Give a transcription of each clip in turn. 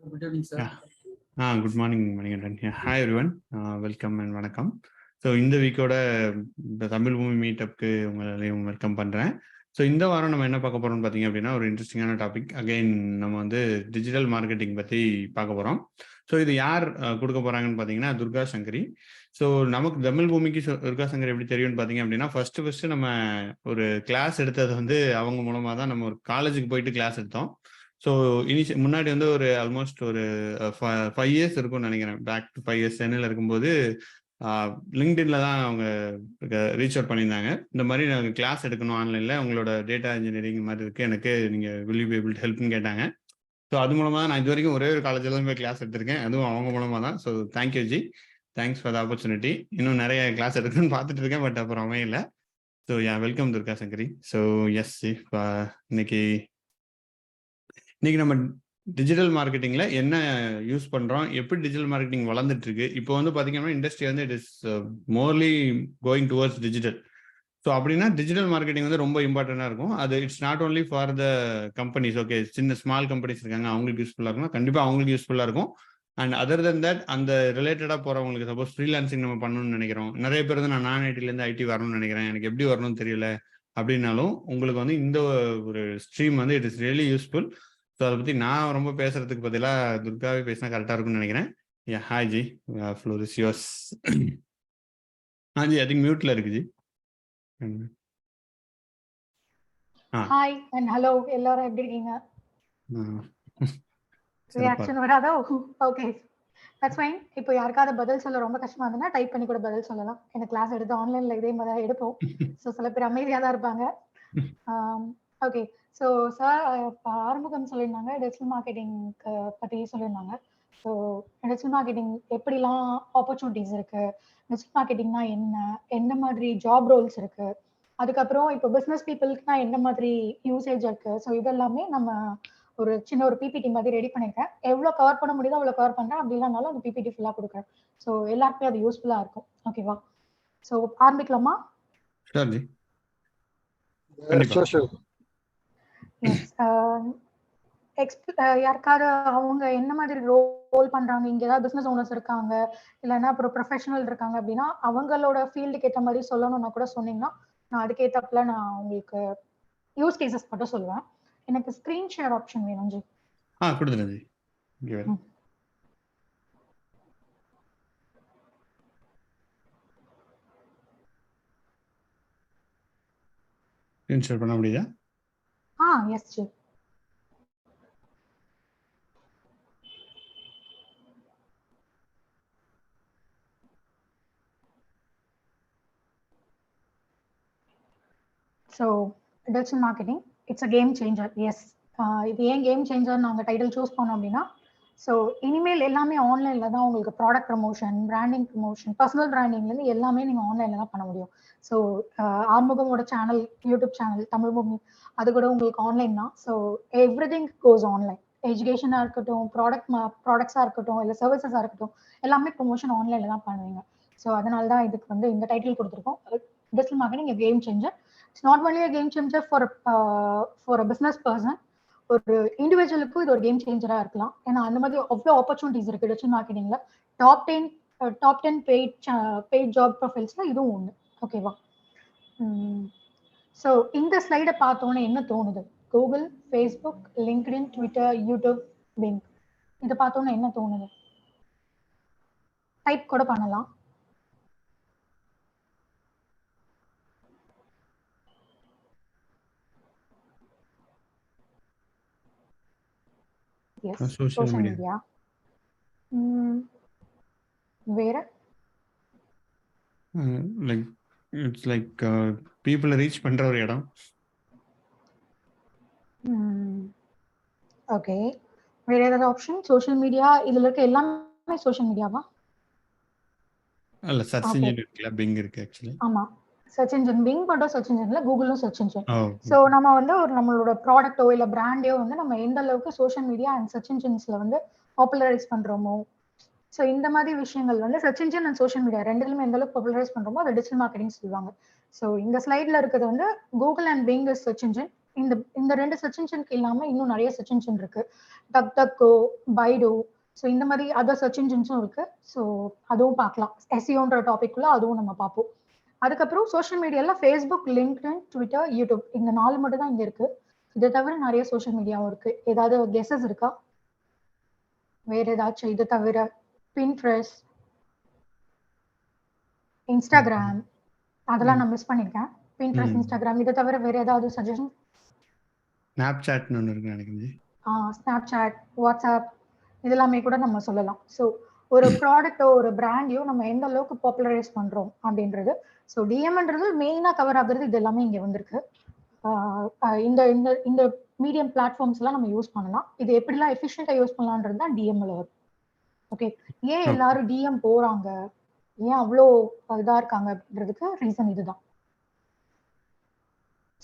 Good evening, sir. Good morning, Manikandan. Hi everyone. Welcome and வணக்கம். So இந்த வீக்கோட இந்த தமிழ் பூமி மீட்டப்க்கு உங்களையும் வெல்கம் பண்ணுறேன். ஸோ இந்த வாரம் நம்ம என்ன பார்க்க போகிறோம்னு பார்த்தீங்க அப்படின்னா ஒரு இன்ட்ரெஸ்டிங்கான டாபிக். அகெயின் நம்ம வந்து டிஜிட்டல் மார்க்கெட்டிங் பற்றி பார்க்க போகிறோம். ஸோ இது யார் கொடுக்க போகிறாங்கன்னு பார்த்தீங்கன்னா துர்கா சங்கரி. ஸோ நமக்கு தமிழ் பூமிக்கு துர்கா சங்கரி எப்படி தெரியும்னு பார்த்தீங்க அப்படின்னா ஃபர்ஸ்ட் நம்ம ஒரு கிளாஸ் எடுத்தது வந்து அவங்க மூலமாக தான். நம்ம ஒரு காலேஜுக்கு போயிட்டு கிளாஸ் எடுத்தோம். ஸோ முன்னாடி வந்து ஒரு ஆல்மோஸ்ட் ஒரு 5 இயர்ஸ் இருக்கும்னு நினைக்கிறேன். பேக் டு 5 இயர்ஸ் சென்னையில் இருக்கும்போது லிங்க்டின்ல தான் அவங்க ரீச் அவுட் பண்ணியிருந்தாங்க. இந்த மாதிரி நாங்கள் கிளாஸ் எடுக்கணும் ஆன்லைனில், உங்களோட டேட்டா இன்ஜினியரிங் மாதிரி இருக்குது, எனக்கு நீங்கள் will you be able to ஹெல்ப்னு கேட்டாங்க. ஸோ அது மூலமாக தான் நான் இது வரைக்கும் ஒரே ஒரு காலேஜில் தான் போய் கிளாஸ் எடுத்திருக்கேன். அதுவும் அவங்க மூலமாக தான். So thank you ji, thanks for the opportunity. இன்னும் நிறைய கிளாஸ் எடுக்கணும்னு பார்த்துட்டு இருக்கேன், பட் அப்புறம் அமையல. So welcome Durga Sankari. So yes ji, இன்னைக்கு நம்ம டிஜிட்டல் மார்க்கெட்டிங்ல என்ன யூஸ் பண்றோம், எப்படி டிஜிட்டல் மார்க்கெட்டிங் வளர்ந்துட்டு இருக்கு. இப்போ வந்து பாத்தீங்கன்னா இண்டஸ்ட்ரி வந்து it is Morley going towards digital. So அப்படின்னா டிஜிட்டல் மார்க்கெட்டிங் வந்து ரொம்ப இம்பார்ட்டண்டா இருக்கும். அது it's not only for the companies. Okay, சின்ன ஸ்மால் கம்பெனிஸ் இருக்காங்க, அவங்களுக்கு யூஸ்ஃபுல்லா இருக்கும், கண்டிப்பா அவங்களுக்கு யூஸ்ஃபுல்லா இருக்கும். அண்ட் அதர் தென் தட் அந்த ரிலேட்டடா போறவங்களுக்கு, சப்போஸ் ஃப்ரீலான்சிங் நம்ம பண்ணணும்னு நினைக்கிறோம், நிறைய பேர் வந்து நான் ஐடில இருந்து ஐடி வரணும்னு நினைக்கிறேன், எனக்கு எப்படி வரணும்னு தெரியல அப்படின்னாலும் உங்களுக்கு வந்து இந்த ஒரு ஸ்ட்ரீம் வந்து it is really useful. So அதை பற்றி நான் ரொம்ப பேசுறதுக்கு பதிலாக துர்காவே பேசினா கரெக்டாக இருக்கும்னு நினைக்கிறேன். Hi ji, floor is yours. Ji, I think மியூட்ல இருக்கு ஜி. ஹாய் அண்ட் ஹலோ, எல்லாரும் எப்படி இருக்கீங்க? ரியாக்ஷன் வராதோ? Okay, that's fine. இப்போ யாருக்காவது பதில் சொல்ல ரொம்ப கஷ்டமா இருந்ததுன்னா டைப் பண்ணி கூட பதில் சொல்லலாம். எனக்கு கிளாஸ் எடுத்து ஆன்லைன்ல இதே மாதிரி எடுப்போம். ஸோ சில பேர் அமைதியாக தான் இருப்பாங்க. ஓகே, ஸோ சார் ஆரம்பம் சொல்லியிருந்தாங்க, டிஜிட்டல் மார்க்கெட்டிங் பற்றி சொல்லியிருந்தாங்க. ஸோ டிஜிட்டல் மார்க்கெட்டிங் எப்படிலாம் ஆப்பர்ச்சுனிட்டிஸ் இருக்கு, டிஜிட்டல் மார்க்கெட்டிங்னா என்ன, எந்த மாதிரி ஜாப் ரோல்ஸ் இருக்கு, அதுக்கப்புறம் இப்போ பிஸ்னஸ் பீப்புளுக்குனா எந்த மாதிரி யூசேஜ் இருக்கு. ஸோ இதெல்லாமே நம்ம ஒரு சின்ன ஒரு பிபிடி மாதிரி ரெடி பண்ணியிருக்கேன். எவ்வளோ கவர் பண்ண முடியுதோ அவ்வளோ கவர் பண்ணுறேன், அப்படி இல்லைனாலும் அந்த பிபிடி ஃபுல்லாக கொடுக்குறேன். ஸோ எல்லாருக்குமே அது யூஸ்ஃபுல்லாக இருக்கும். ஓகேவா? ஸோ ஆரம்பிக்கலாமா? யாருக்காவது அவங்க என்ன மாதிரி ரோல் பண்றாங்க, இங்க ஏதாவது பிசினஸ் ஓனர்ஸ் இருக்காங்க, இல்லைன்னா அப்புறம் ப்ரொஃபஷனல் இருக்காங்க அப்படின்னா அவங்களோட ஃபீல்டுக்கு ஏற்ற மாதிரி சொல்லணும்னா கூட சொன்னீங்கன்னா நான் அதுக்கேற்றப்பல நான் உங்களுக்கு யூஸ் கேசஸ் மட்டும் சொல்லுவேன். எனக்கு ஸ்கிரீன் ஷேர் ஆப்ஷன் வேணும் ஜி. கொடுத்துறேன் ஜி. ஸ்கிரீன் ஷேர் பண்ண முடியுதா? Yes ji. So digital marketing it's a game changer. Yes, இது ஏன் கேம் சேஞ்சர் நாங்கள் டைட்டில் சூஸ் பண்ணோம் அப்படின்னா, ஸோ இனிமேல் எல்லாமே ஆன்லைனில் தான் உங்களுக்கு product promotion, branding promotion, personal பிராண்டிங்லேருந்து எல்லாமே நீங்கள் ஆன்லைனில் தான் பண்ண முடியும். ஸோ ஆறுமுகமோட channel, YouTube channel Tamil Bhoomi, அது கூட உங்களுக்கு ஆன்லைன் தான். So everything goes online. எஜுகேஷனாக இருக்கட்டும், ப்ராடக்ட்ஸாக இருக்கட்டும், இல்லை சர்வீசஸாக இருக்கட்டும், எல்லாமே ப்ரமோஷன் ஆன்லைனில் தான் பண்ணுவீங்க. ஸோ அதனால தான் இதுக்கு வந்து இந்த டைட்டில் கொடுத்துருக்கோம், digital marketing a game changer. It's not only a game changer for a business person, ஒரு இண்டிவிஜுவலுக்கும் இது ஒரு கேம் சேஞ்சரா இருக்கலாம். ஏன்னா அந்த மாதிரி அவ்வளோ ஆப்பர்ச்சுனிட்டிஸ் இருக்கு டிஜிட்டல் மார்க்கெட்டிங்ல. டாப் 10 பெய்ட் ஜாப் ப்ரொஃபைல்ஸ்ல இதுவும் ஒன்று. ஓகேவா? ஸோ இந்த ஸ்லைடை பார்த்தோன்னே என்ன தோணுது? Google, Facebook, LinkedIn, Twitter, YouTube, Bing, இதை பார்த்தோன்னே என்ன தோணுது? டைப் கூட பண்ணலாம். Yes, social media. Where? Like it's like people reach பண்ற ஒரு இடம். ஓகே, வேற ஏதாவது ஆப்ஷன்? சோஷியல் மீடியா இதுல இருக்க எல்லாமே சோஷியல் மீடியாவா? இல்ல, சர்ச் இன்ஜின் இருக்குல, பிங் இருக்கு एक्चुअली. ஆமா, சர்ச் இன்ஜின் பிங் மட்டும் சர்ச் இன்ஜின்ல, கூகுளும் சர்ச் இன்ஜின். சோ நம்ம வந்து ஒரு நம்மளோட ப்ராடக்ட்டோ இல்ல பிராண்டோ வந்து நம்ம எந்த அளவுக்கு சோஷியல் மீடியா அண்ட் சர்ச் இன்ஜின்ஸ்ல வந்து பாப்புலரைஸ் பண்றோமோ, ஸோ இந்த மாதிரி விஷயங்கள் வந்து search engine and social media ரெண்டுலையுமே எந்த அளவுக்கு பாப்புலரைஸ் பண்றோமோ அதை டிஜிட்டல் மார்க்கெட்டிங் சொல்லுவாங்க. ஸோ இந்த ஸ்லைட்ல இருக்கிறது வந்து Google and Bing is search engine, இந்த இந்த 2 சர்ச் இன்ஜினுக்கு இல்லாம இன்னும் நிறைய சர்ச் இன்ஜின் இருக்கு. DuckDuckGo, Baidu, ஸோ இந்த மாதிரி அதர் சர்ச் இன்ஜின்ஸும் இருக்கு. ஸோ அதுவும் பார்க்கலாம். SEOன்ற டாபிக்ல அதுவும் நம்ம பார்ப்போம். அதுக்கப்புறம் சோஷியல் மீடியால ஃபேஸ்புக், லிங்க்டின், ட்விட்டர், யூடியூப் இந்த 4 மட்டும் தான் இங்க இருக்கு. இதை தவிர நிறைய சோஷியல் மீடியாவும் இருக்கு. ஏதாவது கெஸஸ் இருக்கா? வேற ஏதாச்சும் இதை தவிர? Pinterest, இன்ஸ்டாகிராம், அதெல்லாம் நான் மிஸ் பண்ணிருக்கேன். Pinterest, இன்ஸ்டாகிராம் இதை தவிர வேற ஏதாவது சஜஷன்? ஸ்னாப்சாட்னு ஒன்று இருக்கு நினைக்கிறேன். ஸ்னாப்சாட், வாட்ஸ்அப் இதெல்லாமே கூட நம்ம சொல்லலாம். ஸோ ஒரு ப்ராடக்ட்டோ ஒரு பிராண்டையோ நம்ம எந்த அளவுக்கு பாப்புலரைஸ் பண்றோம் அப்படின்றது. ஸோ டிஎம்ன்றது மெயினா கவர் ஆகுறது இது எல்லாமே இங்க வந்திருக்கு. இந்த இந்த இந்த மீடியம் பிளாட்ஃபார்ம்ஸ் எல்லாம் நம்ம யூஸ் பண்ணலாம். இது எப்படிலாம் எஃபிஷியண்டா யூஸ் பண்ணலான்றது தான் டிஎம்ல வரும். ஓகே, ஏன் எல்லாரும் டிஎம் போறாங்க, ஏன் அவ்வளோ இதா இருக்காங்க அப்படின்றதுக்கு ரீசன் இதுதான்.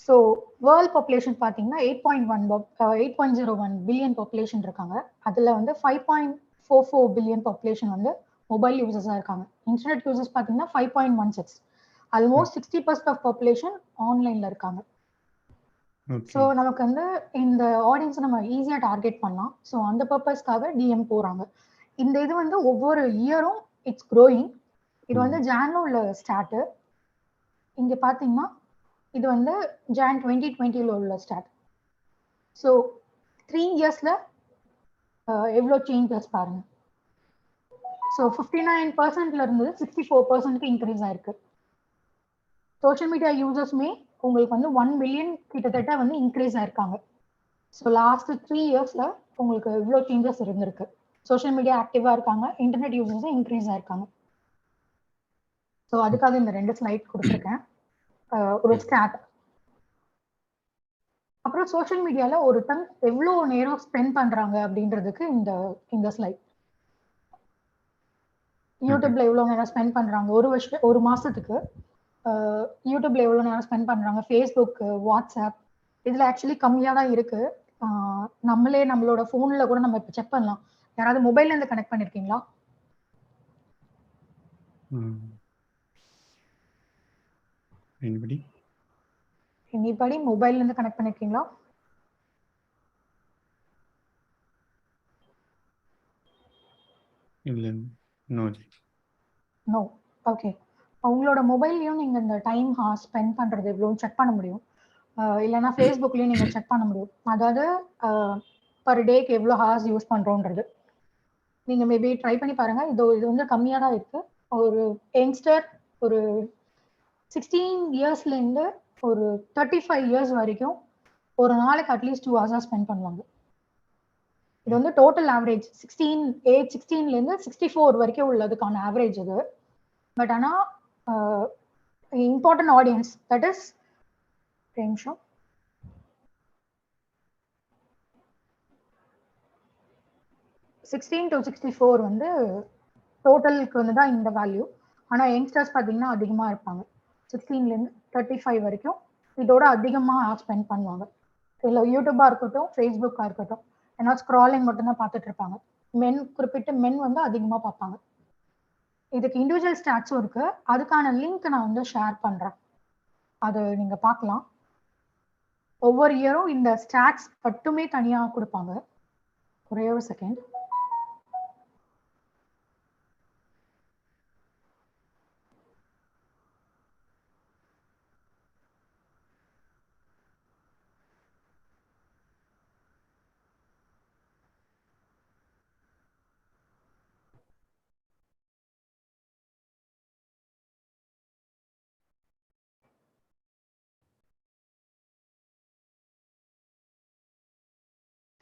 ஸோ வேர்ல்ட் பாப்புலேஷன் பார்த்தீங்கன்னா 8.01 பில்லியன் பாப்புலேஷன் இருக்காங்க. அதில் வந்து 5.44 பில்லியன் பாப்புலேஷன் வந்து மொபைல் யூசர்ஸாக இருக்காங்க. இன்டர்நெட் யூசர்ஸ் பார்த்தீங்கன்னா 5.16. ஆல்மோஸ்ட் 60% ஆஃப் பாப்புலேஷன் ஆன்லைனில் இருக்காங்க. ஸோ நமக்கு வந்து இந்த ஆடியன்ஸை நம்ம ஈஸியாக டார்கெட் பண்ணலாம். ஸோ அந்த பர்பஸ்க்காக டிஎம் போகிறாங்க. இந்த இது வந்து ஒவ்வொரு இயரும் இட்ஸ் க்ரோயிங். இது வந்து ஜான்ல உள்ள ஸ்டார்ட். இங்கே பார்த்தீங்கன்னா இது வந்து ஜான் 2020 உள்ள ஸ்டார்ட். ஸோ 3 இயர்ஸ்ல எவ்வளோ சேஞ்சஸ் பாருங்க. ஸோ 59% இருந்தது 64% இன்க்ரீஸ் ஆயிருக்கு. சோஷியல் மீடியா யூசர்ஸுமே உங்களுக்கு வந்து 1 மில்லியன் கிட்டத்தட்ட வந்து இன்க்ரீஸ் ஆயிருக்காங்க. ஸோ லாஸ்ட் 3 இயர்ஸ்ல உங்களுக்கு இவ்வளோ சேஞ்சஸ் இருந்திருக்கு. சோஷியல் மீடியா ஆக்டிவா இருக்காங்க, இன்டர்நெட் யூசர்ஸும் இன்க்ரீஸ் ஆயிருக்காங்க. ஸோ அதுக்காக இந்த 2 ஸ்லைட் கொடுத்துருக்கேன். ஒரு ஸ்டார்ட். அப்புறம் சோஷியல் மீடியால ஒருத்தன் எவ்வளோ நேரம் ஸ்பெண்ட் பண்றாங்க அப்படின்றதுக்கு இந்த ஸ்லைட். யூடியூப்ல எவ்வளோ நேரம் ஸ்பெண்ட் பண்றாங்க ஒரு மாசத்துக்கு, யூடியூப்ல எவ்வளோ நேரம் ஸ்பெண்ட் பண்றாங்க, ஃபேஸ்புக், வாட்ஸ்அப் இதுல ஆக்சுவலி கம்மியாக தான் இருக்கு. நம்மளே நம்மளோட ஃபோன்ல கூட நம்ம இப்போ செக் பண்ணலாம். யாராவது மொபைல்ல இருந்து கனெக்ட் பண்ணிருக்கீங்களா? எனிபடி மொபைல்ல இருந்து கனெக்ட் பண்ணிருக்கீங்களா? இல்ல, நோ. ஓகே, உங்களோட மொபைல்லையும் நீங்க இந்த டைம் ஸ்பெண்ட் பண்றது எவ்வளோன்னு செக் பண்ண முடியும். இல்லைன்னா ஃபேஸ்புக்லயும் நீங்க செக் பண்ண முடியும். அதாவது பர் டேக்கு எவ்வளோ ஹார்ஸ் யூஸ் பண்றோன்றது நீங்க மேபி ட்ரை பண்ணி பாருங்க. இது வந்து கம்மியாக தான் இருக்கு. ஒரு யங்ஸ்டர் ஒரு 16 இயர்ஸ்லேருந்து ஒரு 35 இயர்ஸ் வரைக்கும் ஒரு நாளைக்கு அட்லீஸ்ட் 2 ஹவர்ஸாக ஸ்பெண்ட் பண்ணுவாங்க. இது வந்து டோட்டல் ஆவரேஜ் 16 64 வரைக்கும் உள்ளதுக்கான ஆவரேஜ் இது. பட் ஆனால் இம்பார்ட்டன்ட் ஆடியன்ஸ் தட் இஸ் நிமிஷம் 16 to 64 வந்து டோட்டலுக்கு வந்து தான் இந்த வேல்யூ. ஆனால் யங்ஸ்டர்ஸ் பார்த்தீங்கன்னா அதிகமாக இருப்பாங்க. 16 35 வரைக்கும் இதோட அதிகமாக ஸ்பெண்ட் பண்ணுவாங்க. இல்லை யூடியூபாக இருக்கட்டும், ஃபேஸ்புக்காக இருக்கட்டும், ஏன்னா ஸ்க்ராலிங் மட்டும்தான் பார்த்துட்டு இருப்பாங்க. குறிப்பிட்ட மென் வந்து அதிகமாக பார்ப்பாங்க. இதுக்கு இண்டிவிஜுவல் ஸ்டாட்ஸும் இருக்கு. அதுக்கான லிங்க் நான் வந்து ஷேர் பண்றேன், அது நீங்க பார்க்கலாம். ஒவ்வொரு இயரும் இந்த ஸ்டாட்ஸ் மட்டுமே தனியாக கொடுப்பாங்க. ஒரே ஒரு செகண்ட்.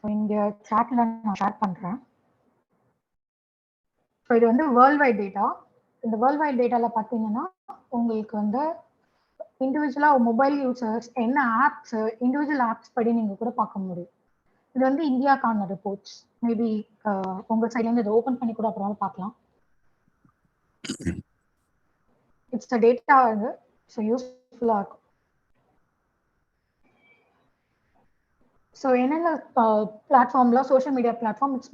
இங்க சாட்ல நான் ஷேர் பண்றேன். ஸோ இது வந்து வேர்ல்ட் வைட் டேட்டா. இந்த வேர்ல்ட் வைட் டேட்டால பார்த்தீங்கன்னா உங்களுக்கு வந்து இண்டிவிஜுவலா மொபைல் யூசர்ஸ் என்ன ஆப்ஸ், இண்டிவிஜுவல் ஆப்ஸ் படி நீங்க கூட பார்க்க முடியும். இது வந்து இந்தியாக்கான ரிப்போர்ட்ஸ். மேபி உங்க சைட்ல இருந்து இதை ஓபன் பண்ணி கூட அப்புறம் பார்க்கலாம். இட்ஸ் டேட்டா இது, ஸோ யூஸ்ஃபுல்லா இருக்கும். ஸோ என்னென்ன பிளாட்ஃபார்ம்ல சோஷியல் மீடியா பிளாட்ஃபார்ம் இட்ஸ்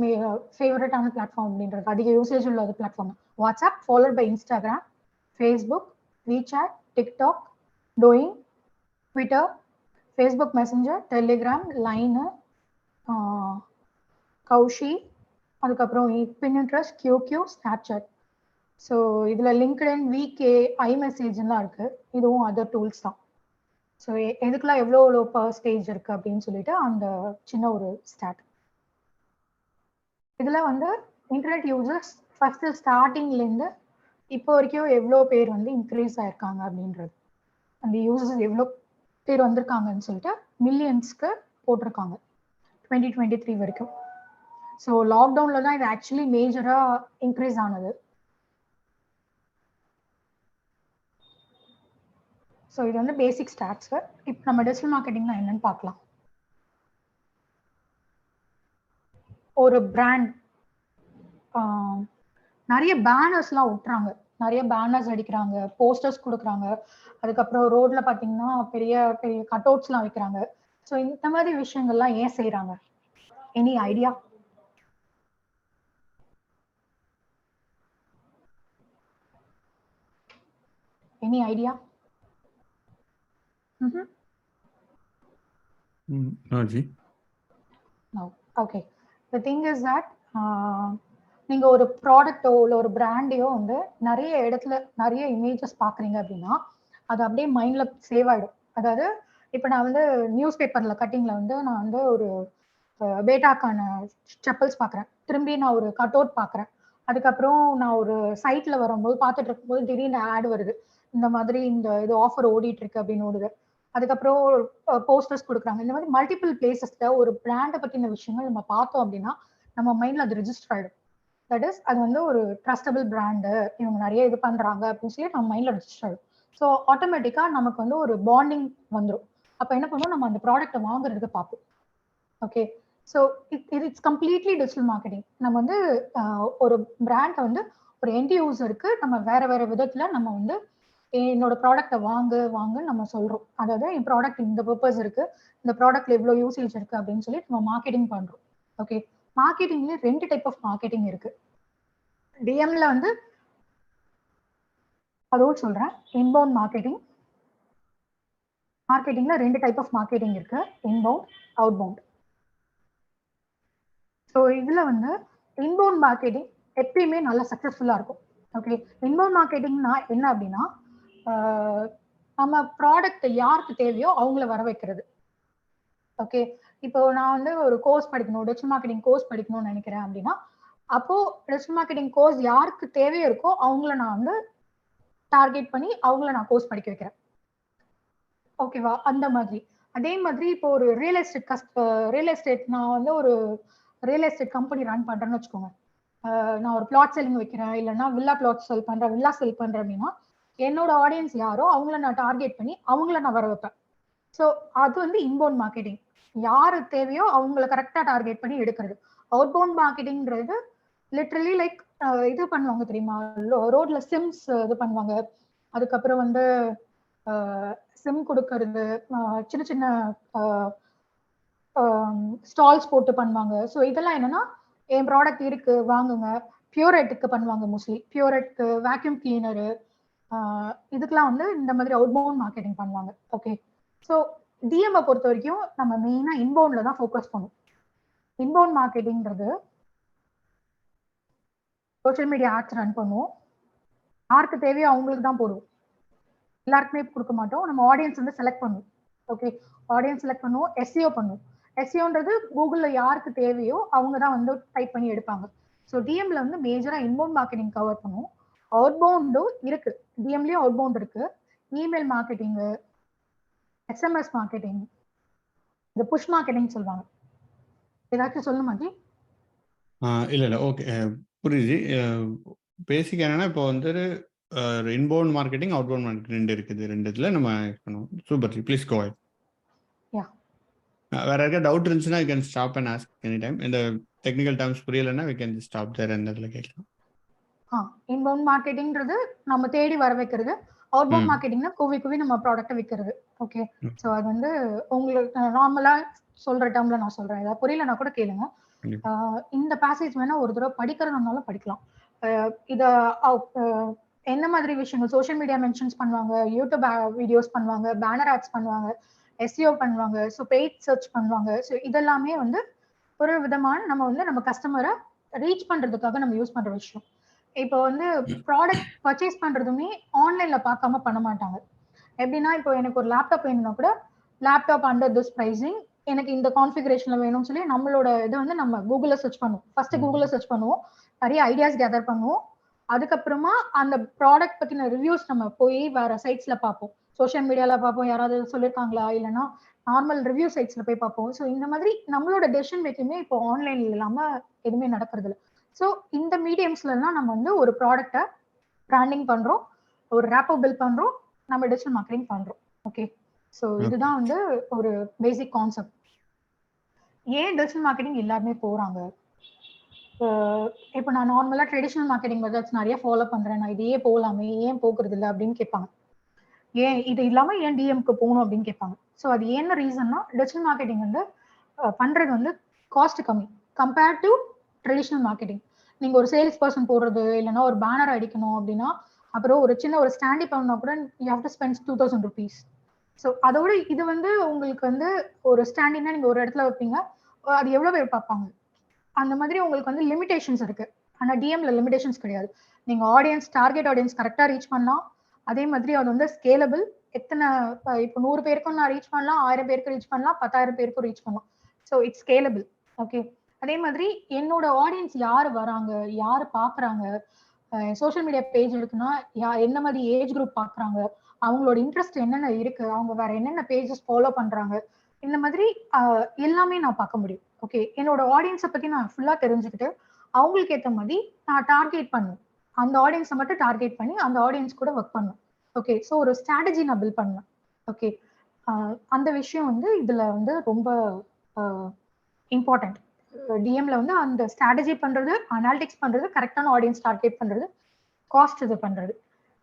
ஃபேவரட்டான பிளாட்ஃபார்ம் அப்படின்றது, அதிக யூசேஜ் உள்ள platform WhatsApp, followed by Instagram, Facebook, WeChat, TikTok, Douyin, Twitter, Facebook Messenger, Telegram, Line, Kuaishou, அதுக்கப்புறம் பின்ட்ரெஸ்ட், QQ, ஸ்னாப்சாட். ஸோ இதில் லிங்க்டின், VK, iMessageலாம் இருக்கு. இதுவும் அதர் டூல்ஸ் தான். ஸோ எதுக்கெல்லாம் எவ்வளோ எவ்வளோ பர்சன்டேஜ் இருக்கு அப்படின்னு சொல்லிட்டு அந்த சின்ன ஒரு ஸ்டாட். இதில் வந்து இன்டர்நெட் யூசர்ஸ் ஃபர்ஸ்ட் ஸ்டார்டிங்லேருந்து இப்போ வரைக்கும் எவ்வளோ பேர் வந்து இன்க்ரீஸ் ஆயிருக்காங்க அப்படின்றது, அந்த யூசர்ஸ் எவ்வளோ பேர் வந்திருக்காங்கன்னு சொல்லிட்டு மில்லியன்ஸ்க்கு போட்டிருக்காங்க 2023 வரைக்கும். ஸோ லாக்டவுனில் தான் இது ஆக்சுவலி மேஜராக இன்க்ரீஸ் ஆனது. ஸோ இது வந்து பேசிக் ஸ்டாட்ஸ். இப்போ நம்ம டிஜிட்டல் மார்க்கெட்டிங்னா என்னன்னு பார்க்கலாம். ஒரு பிராண்ட் நிறைய பேனர்ஸ்லாம் ஒட்டுறாங்க, நிறைய பேனர்ஸ் அடிக்கிறாங்க, போஸ்டர்ஸ் கொடுக்குறாங்க, அதுக்கப்புறம் ரோட்ல பார்த்தீங்கன்னா பெரிய பெரிய கட் அவுட்ஸ்லாம் வைக்கிறாங்க. ஸோ இந்த மாதிரி விஷயங்கள்லாம் ஏன் செய்கிறாங்க? Any idea? Any idea? No, Ji. No. Okay. The thing is that நீங்க ஒரு ப்ராடக்ட்டோ இல்லை ஒரு பிராண்டையோ வந்து நிறைய இடத்துல நிறைய இமேஜஸ் பார்க்குறீங்க அப்படின்னா அது அப்படியே மைண்ட்ல சேவ் ஆகிடும். அதாவது இப்போ நான் வந்து நியூஸ் பேப்பரில் கட்டிங்கில் வந்து நான் வந்து ஒரு பேட்டாக்கான செப்பல்ஸ் பார்க்குறேன், திரும்பி நான் ஒரு கட் அவுட் பார்க்குறேன், அதுக்கப்புறம் நான் ஒரு சைட்டில் வரும்போது பார்த்துட்டு இருக்கும்போது திடீர்னு ஆட் வருது, இந்த மாதிரி இந்த இது ஆஃபர் ஓடிட்டு இருக்கு அப்படின்னு ஓடுது, அதுக்கப்புறம் போஸ்டர்ஸ் கொடுக்குறாங்க. இந்த மாதிரி மல்டிபிள் பிளேசஸ்ல ஒரு பிராண்டை பற்றின விஷயங்கள் நம்ம பார்த்தோம் அப்படின்னா நம்ம மைண்ட்ல அது ரெஜிஸ்டர் ஆகிடும். தட் இஸ் அது வந்து ஒரு ட்ரஸ்டபிள் பிராண்டு, இவங்க நிறைய இது பண்றாங்க அப்படின்னு சொல்லி நம்ம மைண்ட்ல ரெஜிஸ்டர் ஆகும். ஸோ ஆட்டோமேட்டிக்கா நமக்கு வந்து ஒரு பாண்டிங் வந்துடும். அப்போ என்ன பண்ணுவோம், நம்ம அந்த ப்ராடக்ட்டை வாங்குறதுக்கு பார்ப்போம். Okay, so it's completely digital marketing. நம்ம வந்து ஒரு பிராண்டை வந்து ஒரு எண்ட் யூசருக்கு நம்ம வேற வேற விதத்துல நம்ம வந்து என்னோட ப்ராடக்ட்டை வாங்குன்னு நம்ம சொல்றோம். அதாவது என் ப்ராடக்ட் இந்த பர்பஸ் இருக்கு, இந்த ப்ராடக்ட்ல இவ்வளோ யூசேஜ் இருக்கு அப்படின்னு சொல்லி நம்ம மார்க்கெட்டிங் பண்றோம். ஓகே, மார்க்கெட்டிங்ல 2 டைப் ஆஃப் மார்க்கெட்டிங் இருக்கு. டிஎம்ல வந்து அதோடு சொல்றேன், இன்பவுண்ட் மார்க்கெட்டிங். மார்க்கெட்டிங்ல 2 டைப் ஆஃப் மார்க்கெட்டிங் இருக்கு, இன்பவுண்ட், அவுட்பவுண்ட். ஸோ இதுல வந்து இன்பவுண்ட் மார்க்கெட்டிங் எப்பயுமே நல்லா சக்சஸ்ஃபுல்லா இருக்கும். ஓகே, இன்பவுண்ட் மார்க்கெட்டிங்னா என்ன அப்படின்னா நம்ம ப்ராடக்ட் யாருக்கு தேவையோ அவங்கள வர வைக்கிறது. ஓகே, இப்போ நான் வந்து ஒரு கோர்ஸ் படிக்கணும், டிஜிட்டல் மார்க்கெட்டிங் கோர்ஸ் படிக்கணும்னு நினைக்கிறேன் அப்படின்னா அப்போ டிஜிட்டல் மார்க்கெட்டிங் கோர்ஸ் யாருக்கு தேவையோ இருக்கோ அவங்கள நான் வந்து டார்கெட் பண்ணி அவங்கள நான் கோர்ஸ் படிக்க வைக்கிறேன். ஓகேவா? அந்த மாதிரி. அதே மாதிரி இப்போ ஒரு ரியல் எஸ்டேட் நான் வந்து ஒரு ரியல் எஸ்டேட் கம்பெனி ரன் பண்றேன்னு வச்சுக்கோங்க. நான் ஒரு பிளாட் செல்லிங் வைக்கிறேன், இல்லைன்னா வில்லா பிளாட் செல் பண்றேன் அப்படின்னா என்னோட ஆடியன்ஸ் யாரோ அவங்கள நான் டார்கெட் பண்ணி அவங்கள நான் வர வைப்பேன். ஸோ அது வந்து இன்பவுண்ட் மார்க்கெட்டிங். யாரு தேவையோ அவங்கள கரெக்டா டார்கெட் பண்ணி எடுக்கிறது. அவுட்பவுண்ட் மார்க்கெட்டிங்கிறது லிட்ரலி லைக் இது பண்ணுவாங்க தெரியுமா, ரோட்ல சிம்ஸ் இது பண்ணுவாங்க, அதுக்கப்புறம் வந்து சிம் கொடுக்கறது, சின்ன சின்ன ஸ்டால்ஸ் போட்டு பண்ணுவாங்க. ஸோ இதெல்லாம் என்னன்னா என் ப்ராடக்ட் இருக்கு வாங்குங்க. பியூரெட்டுக்கு பண்ணுவாங்க, மோஸ்ட்லி பியூரெட்க்கு, வேக்யூம் கிளீனரு, இதுக்கெல்லாம் வந்து இந்த மாதிரி அவுட்பவுண்ட் மார்க்கெட்டிங் பண்ணுவாங்க. ஓகே, ஸோ டிஎம்ஐ பொறுத்த வரைக்கும் நம்ம மெயினா இன்பவுண்ட்ல தான் ஃபோக்கஸ் பண்ணுவோம். இன்பவுண்ட் மார்க்கெட்டிங்கிறது சோஷியல் மீடியா ஆட்ஸ் ரன் பண்ணுவோம், யாருக்கு தேவையோ அவங்களுக்கு தான் போடுவோம், எல்லாருக்குமே கொடுக்க மாட்டோம். நம்ம ஆடியன்ஸ் வந்து செலக்ட் பண்ணுவோம். ஓகே, ஆடியன்ஸ் செலக்ட் பண்ணுவோம், எஸ்இஓ பண்ணுவோம். எஸ்இஓன்றது கூகுள்ல யாருக்கு தேவையோ அவங்க தான் வந்து டைப் பண்ணி எடுப்பாங்க. ஸோ டிஎம்ல வந்து மேஜரா இன்பவுண்ட் மார்க்கெட்டிங் கவர் பண்ணுவோம். அவுட்பவுண்டும் இருக்கு, டிஎம்லயும் அவுட்பவுண்ட் இருக்கு. இமெயில் மார்க்கெட்டிங்கு, எஸ்எம்எஸ் மார்க்கெட்டிங், இந்த புஷ் மார்க்கெட்டிங் சொல்லுவாங்க. ஏதாச்சும் சொல்லுமா ஜி? இல்ல ஓகே, புரியுது. பேசிக் என்னன்னா இப்போ வந்து இன்பவுண்ட் மார்க்கெட்டிங், அவுட்பவுண்ட் மார்க்கெட்டிங் 2 இருக்குது. 2 இதுல நம்ம பண்ணுவோம். Super ji, please go ahead. வேற யாருக்கா டவுட் இருந்துச்சுன்னா you can stop and ask any time. இந்த டெக்னிக்கல் டேர்ம்ஸ் புரியலன்னா வி கேன் ஸ்டாப் தேர் அந்த இடத்துல கேட்கலாம். இன்பவுண்ட் மார்க்கெட்டிங்கிறது நம்ம தேடி வர வைக்கிறது, அவுட்பவுண்ட் மார்க்கெட்டிங்னா குவி நம்ம ப்ராடக்ட்டை விற்கிறது. ஓகே, ஸோ அது வந்து உங்களுக்கு நார்மலா சொல்ற டேர்ம்ல நான் சொல்றேன், ஏதாவது புரியலன்னா கூட கேளுங்க. இந்த பேசேஜ் வேணா ஒரு தடவை படிக்கிறதுனாலும் படிக்கலாம். இத என்ன மாதிரி விஷயங்கள் சோஷியல் மீடியா மென்ஷன்ஸ் பண்ணுவாங்க, யூடியூப் வீடியோஸ் பண்ணுவாங்க, பேனர் ஆட்ஸ் பண்ணுவாங்க, எஸ்இஓ பண்ணுவாங்க, ஸோ பெய்ட் சர்ச் பண்ணுவாங்க. ஸோ இதெல்லாமே வந்து ஒரு விதமான நம்ம கஸ்டமரை ரீச் பண்றதுக்காக நம்ம யூஸ் பண்ற விஷயம். இப்போ வந்து ப்ராடக்ட் பர்ச்சேஸ் பண்றதுமே ஆன்லைன்ல பார்க்காம பண்ண மாட்டாங்க. எப்படின்னா இப்போ எனக்கு ஒரு லேப்டாப் வேணும்னா கூட லேப்டாப் அண்டர் திஸ் பிரைசிங், எனக்கு இந்த கான்ஃபிகரேஷன்ல வேணும்னு சொல்லி நம்மளோட இதை வந்து நம்ம கூகுள்ல சர்ச் பண்ணுவோம். ஃபர்ஸ்ட் கூகுள்ல சர்ச் பண்ணுவோம், நிறைய ஐடியாஸ் கேதர் பண்ணுவோம். அதுக்கப்புறமா அந்த ப்ராடக்ட் பத்தின ரிவ்யூஸ் நம்ம போய் வேற சைட்ஸ்ல பார்ப்போம். சோஷியல் மீடியால பார்ப்போம், யாராவது சொல்லியிருக்காங்களா, இல்லைன்னா நார்மல் ரிவ்யூ சைட்ஸ்ல போய் பார்ப்போம். ஸோ இந்த மாதிரி நம்மளோட டெசிஷன் மேக்கிங்கே இப்போ ஆன்லைன்ல இல்லாம எதுவுமே நடக்கிறது இல்லை. ஸோ இந்த மீடியம்ஸ்ல எல்லாம் நம்ம வந்து ஒரு ப்ராடக்டை பிராண்டிங் பண்றோம், ஒரு ரேப்போ பில்ட் பண்றோம், நம்ம டிஜிட்டல் மார்க்கெட்டிங் பண்றோம். ஓகே, ஸோ இதுதான் வந்து ஒரு பேசிக் கான்செப்ட். ஏன் டிஜிட்டல் மார்க்கெட்டிங் எல்லாருமே போறாங்க? இப்போ நான் நார்மலா ட்ரெடிஷனல் மார்க்கெட்டிங் மெத்தட்ஸ் நிறைய ஃபாலோ பண்றேன், நான் இதையே போகலாமே, ஏன் போக்குறது இல்லை அப்படின்னு கேட்பாங்க. ஏன் இது இல்லாம ஏன் டிஎம்க்கு போகணும் அப்படின்னு கேட்பாங்க. ஸோ அது என்ன ரீசன்னா, டிஜிட்டல் மார்க்கெட்டிங் வந்து பண்றது வந்து காஸ்ட் கம்மி கம்பேர்ட் டு ட்ரெடிஷனல் மார்க்கெட்டிங். நீங்க ஒரு சேல்ஸ் பர்சன் போடுறது, இல்லைன்னா ஒரு பேனர் அடிக்கணும் அப்படின்னா, அப்புறம் ஒரு சின்ன ஒரு ஸ்டாண்டி பண்ணா கூட you have to spend 2000 rupees. So அதோட இது வந்து உங்களுக்கு வந்து ஒரு ஸ்டாண்டிங்னா நீங்க ஒரு இடத்துல வைப்பீங்க, அது எவ்வளவு பேர் பார்ப்பாங்க, அந்த மாதிரி உங்களுக்கு வந்து லிமிடேஷன்ஸ் இருக்கு. ஆனா டிஎம்ல லிமிடேஷன்ஸ் கிடையாது. நீங்க ஆடியன்ஸ், டார்கெட் ஆடியன்ஸ் கரெக்டா ரீச் பண்ணலாம். அதே மாதிரி அது வந்து ஸ்கேலபிள். எத்தனை இப்போ 100 பேருக்கும் நான் ரீச் பண்ணலாம், 1000 பேருக்கு ரீச் பண்ணலாம், 10,000 பேருக்கும் ரீச் பண்ணலாம். So it's scalable. ஓகே, அதே மாதிரி என்னோட ஆடியன்ஸ் யார் வராங்க, யார் பாக்குறாங்க, சோஷியல் மீடியா பேஜ் இருக்குன்னா என்ன மாதிரி ஏஜ் குரூப் பாக்குறாங்க, அவங்களோட இன்ட்ரெஸ்ட் என்னென்ன இருக்கு, அவங்க வேற என்னென்ன பேஜஸ் ஃபாலோ பண்றாங்க, இந்த மாதிரி எல்லாமே நான் பார்க்க முடியும். ஓகே, என்னோட ஆடியன்ஸை பத்தி நான் ஃபுல்லா தெரிஞ்சுக்கிட்டு அவங்களுக்கு ஏற்ற மாதிரி நான் டார்கெட் பண்ணுவேன். அந்த ஆடியன்ஸை மட்டும் டார்கெட் பண்ணி அந்த ஆடியன்ஸ் கூட ஒர்க் பண்ணுவேன். ஓகே, ஸோ ஒரு ஸ்ட்ராட்டஜி நான் பில்ட் பண்ணுவேன். ஓகே, அந்த விஷயம் வந்து இதுல வந்து ரொம்ப இம்பார்ட்டன்ட். டிஎம்ல வந்து அந்த ஸ்ட்ராட்டஜி பண்றது, அனாலிட்டிக்ஸ் பண்றது, கரெக்டான ஆடியன்ஸ் டார்கெட் பண்றது, காஸ்ட் இது பண்றது.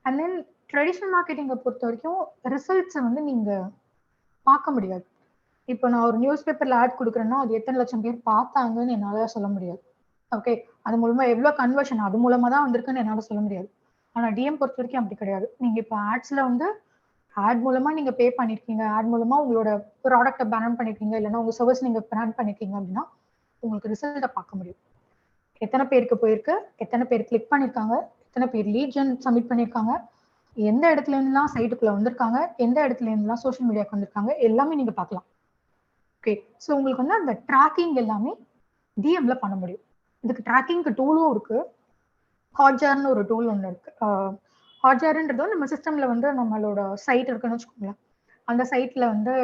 அண்ட் தென் ட்ரெடிஷனல் மார்க்கெட்டிங்கை பொறுத்த வரைக்கும் ரிசல்ட்ஸை வந்து நீங்க பார்க்க முடியாது. இப்போ நான் ஒரு நியூஸ் பேப்பர்ல ஆட் கொடுக்குறேன்னா அது எத்தனை லட்சம் பேர் பார்த்தாங்கன்னு என்னால சொல்ல முடியாது. ஓகே, அது மூலமா எவ்வளவு கன்வர்ஷன் அது மூலமா தான் வந்திருக்குன்னு என்னால சொல்ல முடியாது. ஆனா டிஎம் பொறுத்த வரைக்கும் அப்படி கிடையாது. நீங்க இப்போ ஆட்ஸ்ல வந்து ஆட் மூலமா நீங்க பே பண்ணிருக்கீங்க, ஆட் மூலமா உங்களோட ப்ராடக்ட்டை பிராண்ட் பண்ணிருக்கீங்க, இல்லைன்னா உங்க சர்வீஸ் நீங்க பிராண்ட் பண்ணிருக்கீங்க அப்படின்னா உங்களுக்கு ரிசல்ட்டை பார்க்க முடியும். எத்தனை பேருக்கு போயிருக்கு, எத்தனை பேர் கிளிக் பண்ணிருக்காங்க, எத்தனை பேர் லீட் ஜென் சப்மிட் பண்ணிருக்காங்க, எந்த இடத்துல இருந்துலாம் சைட்டுக்குள்ள வந்திருக்காங்க, எந்த இடத்துல இருந்துலாம் சோஷியல் மீடியாவுக்கு வந்திருக்காங்க, எல்லாமே நீங்க பார்க்கலாம். ஓகே, ஸோ உங்களுக்கு வந்து அந்த ட்ராக்கிங் எல்லாமே டிஎம்ல பண்ண முடியும். இதுக்கு ட்ராக்கிங்க்கு டூலும் இருக்கு. ஹாட்ஜார்னு ஒரு டூல் ஒன்று இருக்கு. ஹாட்ஜார்ன்றது நம்ம சிஸ்டம்ல வந்து நம்மளோட சைட் இருக்குன்னு வச்சுக்கோங்களேன், அந்த சைட்ல வந்து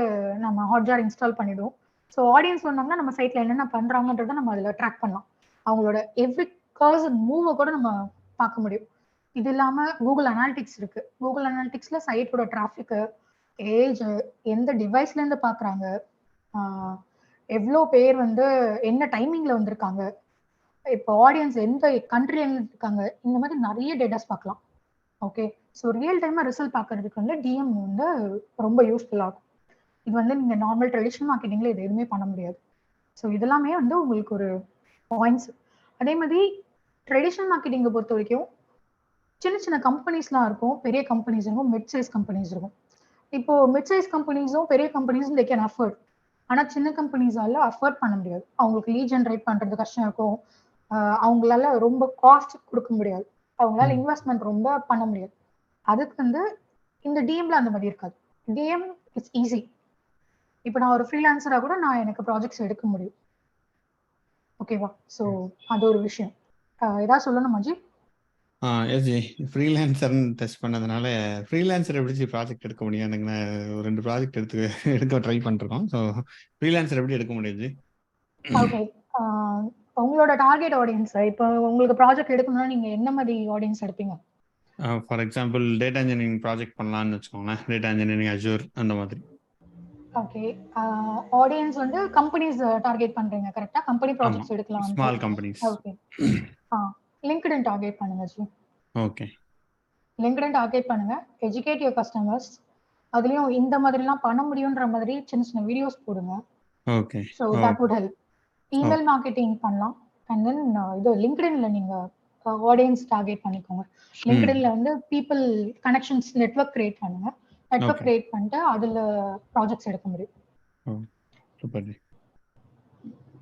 நம்ம ஹாட்ஜார் இன்ஸ்டால் பண்ணிடுவோம். ஸோ ஆடியன்ஸ் வந்தாங்கன்னா நம்ம சைட்ல என்னென்ன பண்றாங்கன்றதை நம்ம அதில் ட்ராக் பண்ணலாம். அவங்களோட எவ்ரி கர்சன் மூவை கூட நம்ம பார்க்க முடியும். இது இல்லாம கூகுள் அனாலிட்டிக்ஸ் இருக்கு. கூகுள் அனாலிட்டிக்ஸ்ல சைட்டோட டிராஃபிக், ஏஜ், எந்த டிவைஸ்ல இருந்து பாக்குறாங்க, எவ்வளோ பேர் வந்து என்ன டைமிங்ல வந்திருக்காங்க, இப்போ ஆடியன்ஸ் எந்த கண்ட்ரில இருந்து இருக்காங்க, இந்த மாதிரி நிறைய டேட்டாஸ் பார்க்கலாம். ஓகே, ஸோ ரியல் டைமா ரிசல்ட் பார்க்கறதுக்கு வந்து டிஎம் வந்து ரொம்ப யூஸ்ஃபுல் ஆகும். இது வந்து நீங்க நார்மல் ட்ரெடிஷனல் மார்க்கெட்டிங்ல இது எதுவுமே பண்ண முடியாது. ஸோ இதெல்லாமே வந்து உங்களுக்கு ஒரு பாயிண்ட்ஸ். அதே மாதிரி ட்ரெடிஷனல் மார்க்கெட்டிங்கை பொறுத்த வரைக்கும் சின்ன சின்ன கம்பெனிஸ்லாம் இருக்கும், பெரிய கம்பெனிஸ் இருக்கும், மிட் சைஸ் கம்பெனிஸ் இருக்கும். இப்போ மிட் சைஸ் கம்பெனிஸும் பெரிய கம்பெனிஸும் தே கேன் அஃபோர்ட். ஆனா சின்ன கம்பெனிஸால அஃபோர்ட் பண்ண முடியாது. அவங்களுக்கு லீட் ஜென்ரேட் பண்றது கஷ்டம் இருக்கும், அவங்களால ரொம்ப காஸ்ட் கொடுக்க முடியாது, அவங்களால இன்வெஸ்ட்மெண்ட் ரொம்ப பண்ண முடியாது. அதுக்கு வந்து இந்த டிஎம்ல அந்த மாதிரி இருக்காது. DM it's easy. இப்போ நான் ஒரு ஃப்ரீலான்சரா கூட நான் எனக்கு ப்ராஜெக்ட்ஸ் எடுக்க முடியும். ஓகேவா? ஸோ அது ஒரு விஷயம். ஏதாவது சொல்லணும் மஞ்சி? எஸ் ஜி, ஃப்ரீலான்சர்னு டெஸ்ட் பண்ணதுனால ஃப்ரீலான்சர் எப்படி ப்ராஜெக்ட் எடுக்க முடியும்? எனக்கு நான் 2 ப்ராஜெக்ட் எடுக்க ட்ரை பண்ணிருக்கோம். ஸோ ஃப்ரீலான்சர் எப்படி எடுக்க முடியும் ஜி? ஓகே, உங்களோட டார்கெட் ஆடியன்ஸ், இப்போ உங்களுக்கு ப்ராஜெக்ட் எடுக்கணும்னா நீங்க என்ன மாதிரி ஆடியன்ஸ் எடுப்பீங்க? For example data engineering project பண்ணலாம்னு வச்சுக்கோங்களேன், டேட்டா இன்ஜினியரிங் அஜூர் அந்த மாதிரி. ஓகே, ஆடியன்ஸ் வந்து கம்பெனிஸ் டார்கெட் பண்றீங்க கரெக்ட்டா? கம்பெனி ப்ராஜெக்ட்ஸ் எடுக்கலாம். Small companies. Okay, LinkedIn target பண்ணுங்க ஜி. ஓகே, லிங்க்டின் டார்கெட் பண்ணுங்க, எஜுகேட் யுவர் கஸ்டமர்ஸ். அதுலயும் இந்த மாதிரிலாம் பண்ண முடியுன்ற மாதிரி சின்ன சின்ன வீடியோஸ் போடுங்க. Okay, so that would help. Email marketing பண்ணலாம். அண்ட் தென் இது லிங்க்டின்ல நீங்க ஆடியன்ஸ் டார்கெட் பண்ணிக்கோங்க. லிங்க்டின்ல வந்து பீப்புள் கனெக்ஷன்ஸ் நெட்வொர்க் கிரியேட் பண்ணுங்க. Network okay. கிரியேட் பண்ணிட்டு அதுல ப்ராஜெக்ட்ஸ் எடுக்க முடியும். ஓ சூப்பர் ஜி.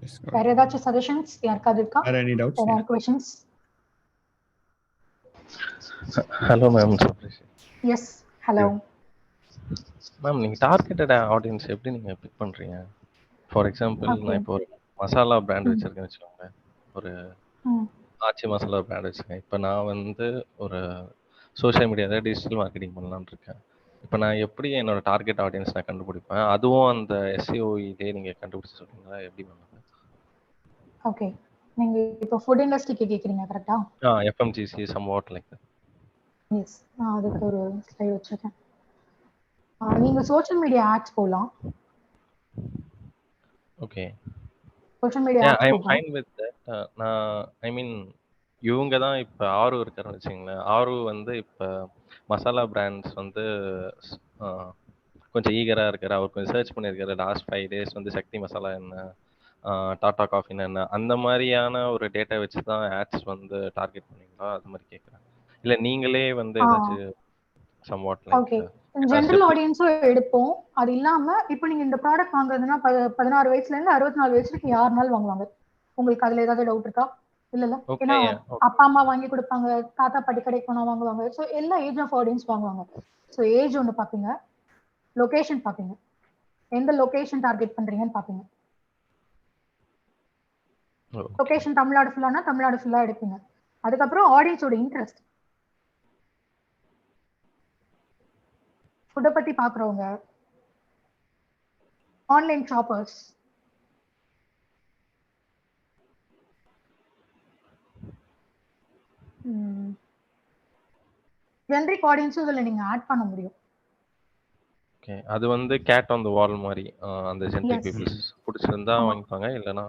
எஸ் வேற ஏதாச்சும் சஜஷன்ஸ் யாருக்காவது இருக்கா? வேற எனி டவுட்ஸ்? ஏதாவது questions? Hello ma'am. Yes hello ma'am, நீங்கள் டார்கெட்டட் ஆடியன்ஸ் எப்படி நீங்கள் பிக் பண்ணுறீங்க? For example, okay. நான் இப்போ ஒரு மசாலா பிராண்ட் வச்சுருக்கேன்னு வச்சுக்கோங்க. ஒரு ம் ஆச்சி மசாலா பிராண்ட் வச்சுருக்கேன். இப்போ நான் வந்து ஒரு சோஷியல் மீடியாவில் டிஜிட்டல் மார்க்கெட்டிங் பண்ணலான்னு இருக்கேன். இப்போ நான் எப்படி என்னோட டார்கெட் ஆடியன்ஸ் நான் கண்டுபிடிப்பேன்? அதுவும் அந்த எஸ்சிஓஇலே நீங்கள் கண்டுபிடிச்சி சொல்றீங்களா? எப்படி பண்ணுங்க? ஓகே. நீங்க இப்போ ஃபுட் இண்டஸ்ட்ரிக்கு கேக்குறீங்க கரெக்ட்டா? FMCG somewhat like that. Yes. நான் அதுக்கு ஒரு ஸ்லைட் வச்சிருக்கேன். நீங்க சோஷியல் மீடியா ஆட்ஸ் போடலாம். ஓகே. சோஷியல் மீடியா ஐ ஆட்ஸ் எம் போடலாம். Fine with that. நான் ஐ மீன் இவங்க தான் இப்போ ஆரு இருக்காருன்னு வச்சுங்களேன். ஆரு வந்து இப்போ மசாலா பிராண்ட்ஸ் வந்து கொஞ்சம் ஈகராக இருக்காரு. அவர் கொஞ்சம் சர்ச் பண்ணியிருக்காரு. லாஸ்ட் 5 days வந்து சக்தி மசாலா என்ன, டாடா காஃபின்னு என்ன, அந்த மாதிரியான ஒரு டேட்டா வச்சு தான் ஆட்ஸ் வந்து டார்கெட் பண்ணீங்களா? அது மாதிரி கேட்குறேன். இல்லை நீங்களே வந்து ஏதாச்சும் சம்வாட் லைக் ஓகே. ஜெனரல் ஆடியன்ஸும் எடுப்போம். அது இல்லாம இப்போ நீங்க இந்த ப்ராடக்ட் வாங்குறதுன்னா 16 வயசுல இருந்து 64 வயசு வரைக்கும் யாருனாலும் வாங்குவாங்க. உங்களுக்கு அதுல ஏதாவது டவுட் இருக்கா? இல்ல. ஏன்னா அப்பா அம்மா வாங்கி கொடுப்பாங்க, தாத்தா பாட்டி கடைக்கு போனா வாங்குவாங்க. ஸோ எல்லா ஏஜ் ஆஃப் ஆடியன்ஸ் வாங்குவாங்க. ஸோ ஏஜ் ஒன்று பார்ப்பீங்க, லொகேஷன் பார்ப்பீங்க, எந்த லொகேஷன் டார்கெட் பண்றீங்கன்னு பார்ப்பீங்க. லொகேஷன் தமிழ்நாடு ஃபுல்லானா தமிழ்நாடு ஃபுல்லா எடுப்பீங்க. அதுக்கப்புறம் ஆடியன்ஸோட இன்ட்ரெஸ்ட், ஃபுட்டை பத்தி பாக்குறவங்க, ஆன்லைன் ஷாப்பர்ஸ், ஜெனரிக் ஆடியன்ஸும் இதுல நீங்க ஆட் பண்ண முடியும். ஓகே. அது வந்து கேட் ஆன் தி வால் மாதிரி அந்த ஜெனரிக் பீப்பிள்ஸ் பிடிச்சிருந்தா வாங்கிப்பாங்க, இல்லைன்னா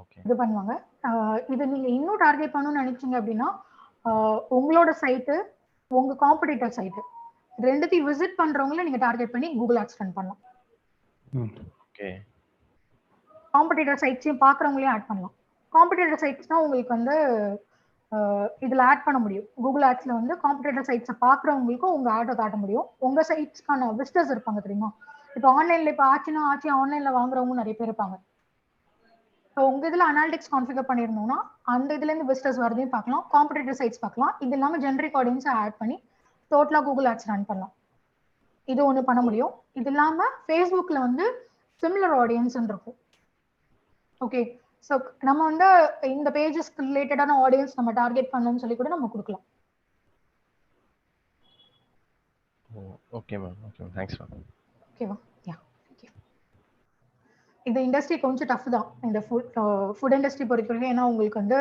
ஓகே இது பண்ணுவாங்க. இது நீங்க இன்னும் டார்கெட் பண்ணணும்னு நினைச்சீங்க அப்படின்னா உங்களோட சைட்டு, உங்க காம்படிட்டர் சைட்டு ரெண்டுத்தையும் விசிட் பண்றவங்கள நீங்க டார்கெட் பண்ணி கூகுள் ஆட்ஸ் ரன் பண்ணலாம். ஓகே. காம்படிட்டர் சைட்ஸையும் பாக்குறவங்களையும் ஆட் பண்ணலாம். காம்படிட்டர் சைட்ஸ்னா உங்களுக்கு வந்து இதுல ஆட் பண்ண முடியும். கூகுள் ஆட்ஸ்ல வந்து காம்படிட்டர் சைட்ஸை பாக்குறவங்களுக்கும் உங்க ஆட்டை காட்ட முடியும். உங்க சைட்ஸ்க்கான விசிட்டர்ஸ் இருப்பாங்க தெரியுமா? இப்போ ஆன்லைன்ல இப்போ ஆட்சி ஆன்லைன்ல வாங்குறவங்க நிறைய பேர் இருப்பாங்க. ஸோ உங்க இதுல அனாலிட்டிக்ஸ் கான்ஃபிகர் பண்ணிருந்தோம்னா அந்த இதுல இருந்து விசிட்டர்ஸ் வரதையும் பார்க்கலாம், காம்படிட்டர் சைட்ஸ் பார்க்கலாம். இது இல்லாம ஜெனரிக் ஆடியன்ஸை ஆட் பண்ணி டோட்டலா கூகுள் ஆட்ஸ் ரன் பண்ணலாம். இது ஒண்ணு பண்ண முடியும். இது இல்லாம ஃபேஸ்புக்ல வந்து சிமிலர் ஆடியன்ஸ் இருக்கும். ஓகே. ஸோ நம்ம வந்து இந்த பேஜஸ்க்கு ரிலேட்டடான ஆடியன்ஸ் நம்ம டார்கெட் பண்ணணும்னு சொல்லி கூட நம்ம கொடுக்கலாம். Okay ma'am. Okay, thanks ma'am. ஓகேவா? யா, தேங்க்யூ. இந்த இண்டஸ்ட்ரி கொஞ்சம் டஃப் தான், இந்த ஃபுட் இண்டஸ்ட்ரி பொறுத்த வரைக்கும். ஏன்னா உங்களுக்கு வந்து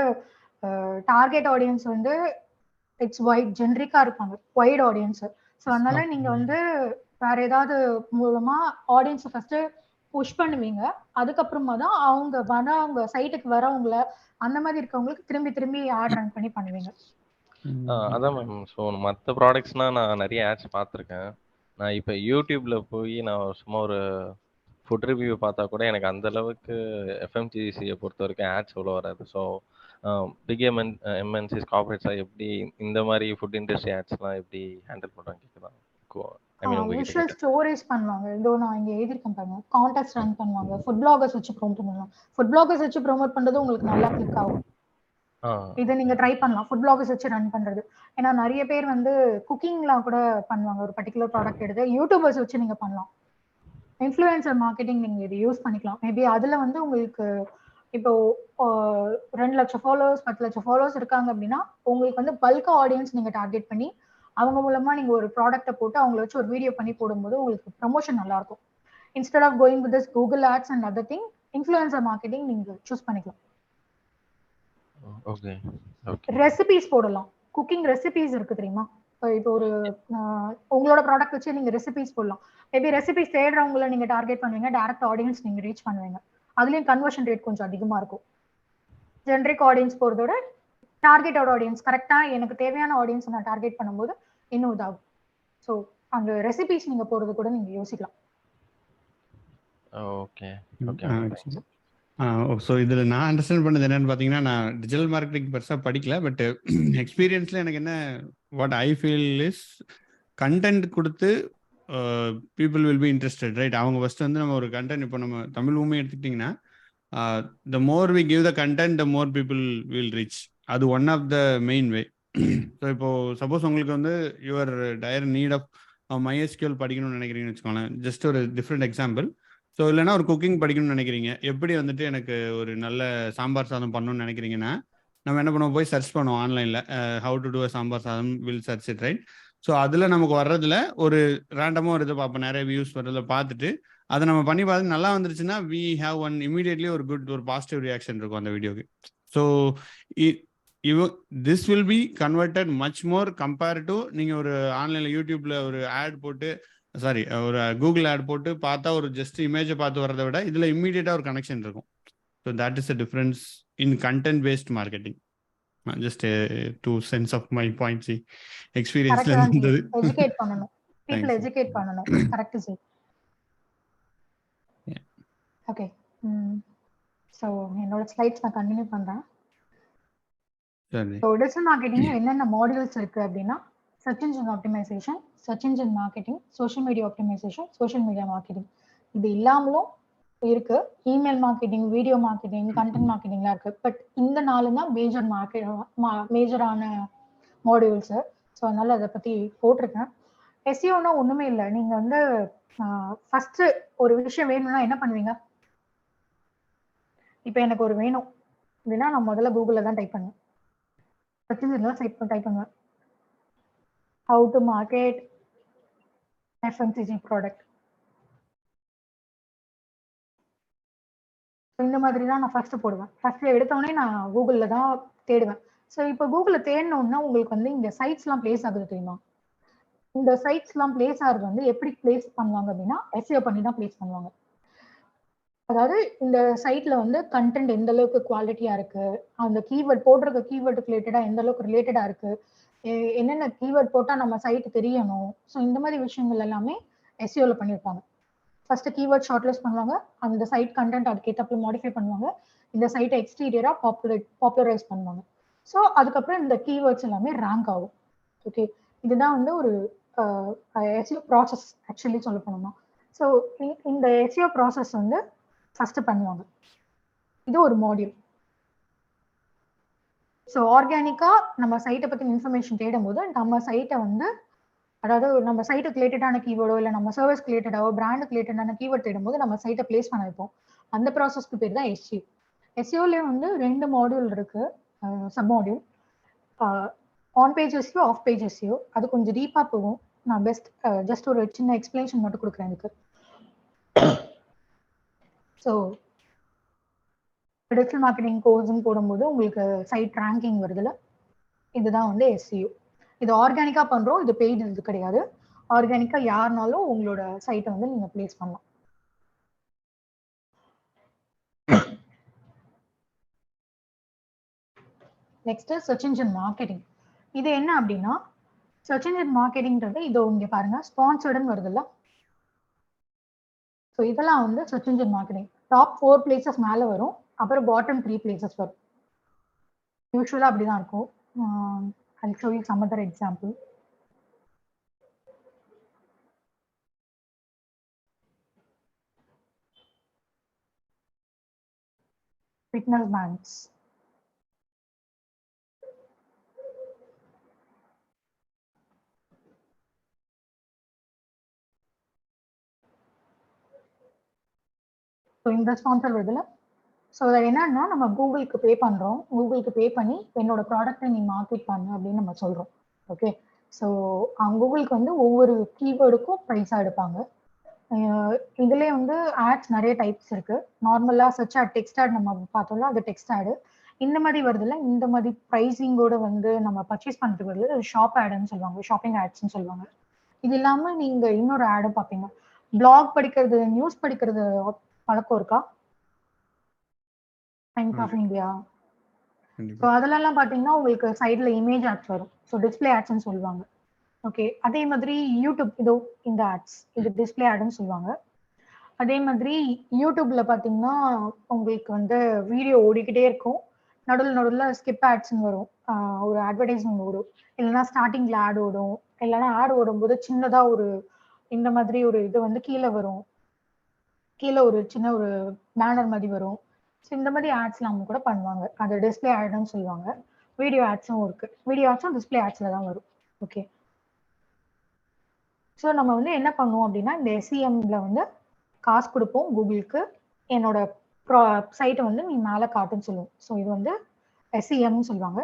டார்கெட் ஆடியன்ஸ் வந்து இட்ஸ் வைட், ஜென்ரிக்கா இருப்பாங்க, வைட் ஆடியன்ஸ். ஸோ அதனால நீங்க வந்து வேற ஏதாவது மூலமா ஆடியன்ஸை ஃபர்ஸ்ட் புஷ் பண்ணுவீங்க. அதுக்கப்புறமா தான் அவங்க சைட்டுக்கு வரவங்கள அந்த மாதிரி இருக்கவங்களுக்கு திரும்பி ஆட் ரன் பண்ணி பண்ணுவீங்க. அதான் மேம். ஸோ மற்ற ப்ராடக்ட்ஸ்னா நான் நிறைய ஆட்ஸ் பார்த்துருக்கேன். நான் இப்போ யூடியூப்ல போய் நான் சும்மா ஒரு ஃபுட் ரிவ்யூ பார்த்தா கூட எனக்கு அந்த அளவுக்கு எஃப்எம்ஜிசியை பொறுத்த வரைக்கும் ஆட்ஸ் அவ்வளோ வராது. ஸோ பிக் எம்என்சிஸ் கார்பரேட்ஸாக எப்படி இந்த மாதிரி ஃபுட் இண்டஸ்ட்ரி ஆட்ஸ்லாம் எப்படி ஹேண்டில் பண்ணுறாங்க கேட்குதான். விஷுவல் ஸ்டோரேஜ் பண்ணுவாங்க. இதோ நான் இங்க எழுதிருக்கேன் பாருங்க, கான்டெஸ்ட் ரன் பண்ணுவாங்க, ஃபுட் பிளாகர்ஸ் வச்சு ப்ரோமோட் பண்ணுவாங்க. ஃபுட் பிளாகர்ஸ் வச்சு ப்ரோமோட் பண்றது உங்களுக்கு நல்லா கிளிக் ஆகும். இதை நீங்க ட்ரை பண்ணலாம், ஃபுட் பிளாகர்ஸ் வச்சு ரன் பண்றது. ஏன்னா நிறைய பேர் வந்து குக்கிங்லாம் கூட பண்ணுவாங்க. ஒரு பர்டிகுலர் ப்ராடக்ட் எடுத்து யூடியூபர்ஸ் வச்சு நீங்க பண்ணலாம். இன்ஃப்ளூயன்சர் மார்க்கெட்டிங் நீங்க இது யூஸ் பண்ணிக்கலாம். மேபி அதுல வந்து உங்களுக்கு இப்போ 2 லட்சம் ஃபாலோவர்ஸ் 10 லட்சம் ஃபாலோவர்ஸ் இருக்காங்க அப்படின்னா உங்களுக்கு வந்து பல்கா ஆடியன்ஸ் நீங்க டார்கெட் பண்ணி அவங்க மூலமா நீங்க ஒரு ப்ராடக்ட்டை போட்டு அவங்கள வச்சு ஒரு வீடியோ பண்ணி போடும்போது உங்களுக்கு ப்ரமோஷன் நல்லா இருக்கும். Instead of going with this Google ads and other thing, influencer marketing நீங்க சூஸ் பண்ணிக்கலாம். ஓகே. ரெசிபிஸ் போடலாம். குக்கிங் ரெசிபிஸ் இருக்கு தெரியுமா? இப்போ ஒரு உங்களோட ப்ராடக்ட் வச்சு நீங்க ரெசிபிஸ் போடலாம். மேபி ரெசிபிஸ் தேடுறவங்கள நீங்க டார்கெட் பண்ணுவீங்க, டைரக்ட் ஆடியன்ஸ் நீங்க ரீச் பண்ணுவீங்க. அதுலயும் கன்வர்ஷன் ரேட் கொஞ்சம் அதிகமா இருக்கும். ஜெனரிக் ஆடியன்ஸ் போறதோட டார்கெட்டோட ஆடியன்ஸ் கரெக்டா எனக்கு தேவையான ஆடியன்ஸ் நான் டார்கெட் பண்ணும்போது இன்னும் இதாகும். ஸோ அந்த ரெசிபிஸ் நீங்க போறது கூட நீங்க யோசிக்கலாம். ஓகே. ஸோ இதில் நான் அண்டர்ஸ்டாண்ட் பண்ணது என்னன்னு பார்த்தீங்கன்னா, நான் டிஜிட்டல் மார்க்கெட்டிங் பெருசாக படிக்கல. பட் எக்ஸ்பீரியன்ஸில் எனக்கு என்ன what I feel is content கொடுத்து people will be interested, right? அவங்க ஃபர்ஸ்ட் வந்து நம்ம ஒரு கண்டென்ட், இப்போ நம்ம தமிழ் பூமி எடுத்துக்கிட்டிங்கன்னா, the more we give the content the more people will reach. அது one of the main way. So இப்போ சப்போஸ் உங்களுக்கு வந்து your dire need of MySQL படிக்கணும்னு நினைக்கிறீங்கன்னு வச்சுக்கோங்களேன், ஜஸ்ட் ஒரு டிஃப்ரெண்ட் எக்ஸாம்பிள். ஸோ இல்லைன்னா ஒரு குக்கிங் படிக்கணும்னு நினைக்கிறீங்க, எப்படி வந்துட்டு எனக்கு ஒரு நல்ல சாம்பார் சாதம் பண்ணணும்னு நினைக்கிறீங்கன்னா, நம்ம என்ன பண்ணுவோம், போய் சர்ச் பண்ணுவோம் ஆன்லைனில், how to do a sambar sadam, will search it, right? So அதில் நமக்கு வர்றதுல ஒரு ரேண்டமாக ஒரு இது பார்ப்போம், நிறைய வியூஸ் வர்றதில் பார்த்துட்டு அதை நம்ம பண்ணி பார்த்து நல்லா வந்துருச்சுன்னா வி ஹாவ் ஒன் இமீடியட்லி ஒரு குட், ஒரு பாசிட்டிவ் ரியாக்ஷன் இருக்கும் அந்த வீடியோக்கு. So this will be converted much more compare to நீங்கள் ஒரு ஆன்லைனில் யூடியூப்ல ஒரு ஆட் போட்டு, சாரி ஒரு கூகுள் ஆட் போட்டு பார்த்தா ஒரு ஜஸ்ட் இமேஜை பார்த்து வர்றதை விட இதில் இம்மீடியட்டாக ஒரு கனெக்ஷன் இருக்கும். So that is a difference in content based marketing. Just to sense of my point, சி எக்ஸ்பீரியன்ஸ்ல இருந்தது. எஜுகேட் பண்ணனும், people எஜுகேட் பண்ணனும். Correct sir. ஓகே, ஸோ என்னோட ஸ்லைட்ஸ் நான் கண்டினியூ பண்றேன். ஸோ டிஜிட்டல் மார்க்கெட்டிங்ல என்னென்ன மாடியூல்ஸ் இருக்கு அப்படின்னா, search engine optimization, search engine marketing, social media optimization, social media marketing. இது இல்லாமலும் இருக்கு, email marketing, video marketing, content மார்க்கெட்டிங்லாம் இருக்கு. பட் இந்த 4 தான் மேஜரான மாடியூல்ஸ். ஸோ அதனால அதை பத்தி போட்டிருக்கேன். எஸ்இஓனா ஒண்ணுமே இல்லை. நீங்க வந்து ஃபர்ஸ்ட் ஒரு விஷயம் வேணும்னா என்ன பண்ணுவீங்க? இப்போ எனக்கு ஒரு வேணும் அப்படின்னா நான் முதல்ல கூகுளில் தான் டைப் பண்ணுவேன், சர்ச் இன்ஜின்ல டைப் பண்ணுவேன், how to market FMCG product. இந்த மாதிரி தான் நான் ஃபர்ஸ்ட் போடுவேன். ஃபர்ஸ்ட் எடுத்தோடனே நான் கூகுளில் தான் தேடுவேன். ஸோ இப்போ கூகுளில் தேடணும்னா உங்களுக்கு வந்து இந்த சைட்ஸ்லாம் பிளேஸ் ஆகுது தெரியுமா? இந்த சைட்ஸ்லாம் பிளேஸ் ஆகுறது வந்து எப்படி பிளேஸ் பண்ணுவாங்க அப்படின்னா, SEO பண்ணி தான் பிளேஸ் பண்ணுவாங்க. அதாவது இந்த சைட்ல வந்து கண்டென்ட் எந்த அளவுக்கு குவாலிட்டியா இருக்கு, அந்த கீவேர்ட் போடுற கீவேர்டுக்கு ரிலேட்டடா எந்த அளவுக்கு ரிலேட்டடா இருக்கு, என்னென்ன கீவேர்ட் போட்டா நம்ம சைட் தெரியணும். ஸோ இந்த மாதிரி விஷயங்கள் எல்லாமே SEOல பண்ணியிருப்பாங்க. ஃபர்ஸ்ட் கீவேர்ட் ஷார்ட் லிஸ்ட் பண்ணுவாங்க, அந்த சைட் கண்டென்ட் அதுக்கேற்றப்ப மாடிஃபை பண்ணுவாங்க, இந்த சைட்டை எக்ஸ்டீரியரா பாப்புலரைஸ் பண்ணுவாங்க. ஸோ அதுக்கப்புறம் இந்த கீவேர்ட்ஸ் எல்லாமே ரேங்க் ஆகும். ஓகே, இதுதான் வந்து ஒரு SEO ப்ராசஸ் ஆக்சுவலி சொல்ல போனோம்னா. ஸோ இந்த SEO ப்ராசஸ் வந்து ஃபர்ஸ்ட் பண்ணுவாங்க. இது ஒரு மாடியூல். ஸோ ஆர்கானிக்கா நம்ம சைட்டை பத்தி இன்ஃபர்மேஷன் தேடும் போது நம்ம சைட்டை வந்து, அதாவது நம்ம சைட்டுக்கு ரிலேட்டடான கீவேர்டோ இல்லை நம்ம சர்வீஸ் ரிலேட்டடாவோ பிராண்டுக்கு ரிலேட்டடான கீவேர்ட் தேடும் போது நம்ம சைட்டை பிளேஸ் பண்ண வைப்போம். அந்த ப்ராசஸ்க்கு பேர் தான் SEO. SEOலயே வந்து 2 மாடியூல் இருக்கு, sub module. On page SEO, off page SEO. அது கொஞ்சம் டீப்பா போகும். நான் ஜஸ்ட் ஒரு சின்ன எக்ஸ்பிளேஷன் மட்டும் கொடுக்குறேன் இதுக்கு. ஸோ டிஜிட்டல் மார்க்கெட்டிங் கோர்ஸ்ன்னு போடும்போது உங்களுக்கு சைட் ரேங்கிங் வருதுல, இதுதான் வந்து SEO. இது ஆர்கானிக்கா பண்றோம், இது பெய்டு இது கிடையாது. ஆர்கானிக்கா யாருனாலும் உங்களோட சைட்டை வந்து நீங்க பிளேஸ் பண்ணலாம். Next search engine marketing. இது என்ன அப்படின்னா, சர்ச் இன்ஜின் மார்க்கெட்டிங்ன்றது இதோ இங்க பாருங்க, ஸ்பான்சர்டுன்னு வருதுல்ல. ஸோ இதெல்லாம் வந்து search engine marketing. Top 4 places மேலே வரும், அப்புறம் பாட்டம் 3 பிளேசஸ் வரும். யூஸ்வலா அப்படிதான் இருக்கும். I'll show you some other example. Fitness bands. So இந்த ஸ்பான்சர் வருதுல, ஸோ அது என்னன்னா நம்ம கூகுளுக்கு பே பண்ணுறோம், கூகுளுக்கு பே பண்ணி என்னோட ப்ராடக்ட்டை நீ மார்க்கெட் பண்ணு அப்படின்னு நம்ம சொல்கிறோம். ஓகே, ஸோ கூகுளுக்கு வந்து ஒவ்வொரு கீவேர்டுக்கும் ப்ரைஸாக எடுப்பாங்க. இதுலேயே வந்து ஆட்ஸ் நிறைய டைப்ஸ் இருக்கு. நார்மலாக சர்ச் ஆட், டெக்ஸ்ட் ஆட் நம்ம பார்த்தோம்ல, அது டெக்ஸ்ட் ஆடு. இந்த மாதிரி வருதுல்ல, இந்த மாதிரி ப்ரைஸிங்கோட வந்து நம்ம பர்ச்சேஸ் பண்ணுறது வருது, ஷாப் ஆடுன்னு சொல்லுவாங்க, ஷாப்பிங் ஆட்ஸ்ன்னு சொல்லுவாங்க. இது இல்லாமல் நீங்கள் இன்னொரு ஆடும் பார்ப்பீங்க, பிளாக் படிக்கிறது, நியூஸ் படிக்கிறது பழக்கம் இருக்கா? Times of India. ஸோ அதெல்லாம் பார்த்தீங்கன்னா உங்களுக்கு சைடில் இமேஜ் ஆட்ஸ் வரும், ஸோ டிஸ்பிளே ஆட்ஸ்ன்னு சொல்லுவாங்க. ஓகே, அதே மாதிரி யூடியூப், இதோ இந்த ஆட்ஸ், இது டிஸ்பிளே ஆடுன்னு சொல்லுவாங்க. அதே மாதிரி யூடியூப்ல பார்த்தீங்கன்னா உங்களுக்கு வந்து வீடியோ ஓடிக்கிட்டே இருக்கும், நடுவில் ஸ்கிப் ஆட்ஸ்ன்னு வரும், ஒரு அட்வர்டைஸ்மெண்ட் ஓடும், இல்லைன்னா ஸ்டார்டிங்ல ஆட் ஓடும், இல்லைன்னா ஆட் ஓடும்போது சின்னதாக ஒரு இந்த மாதிரி ஒரு இது வந்து கீழே வரும், கீழே ஒரு சின்ன ஒரு பேனர் மாதிரி வரும். ஸோ இந்த மாதிரி ஆட்ஸ்லாம் அவங்க கூட பண்ணுவாங்க. அது டிஸ்பிளே ஆட்னு சொல்லுவாங்க. வீடியோ ஆட்ஸும் இருக்கு. வீடியோ ஆட்ஸும் டிஸ்பிளே ஆட்ஸ்ல தான் வரும். ஓகே. ஸோ நம்ம வந்து என்ன பண்ணுவோம் அப்படின்னா, இந்த SEMல வந்து காசு கொடுப்போம் கூகுளுக்கு. என்னோட சைட்டை வந்து நீ மேலே காட்டுன்னு சொல்லுவோம். ஸோ இது வந்து SEMன்னு சொல்லுவாங்க.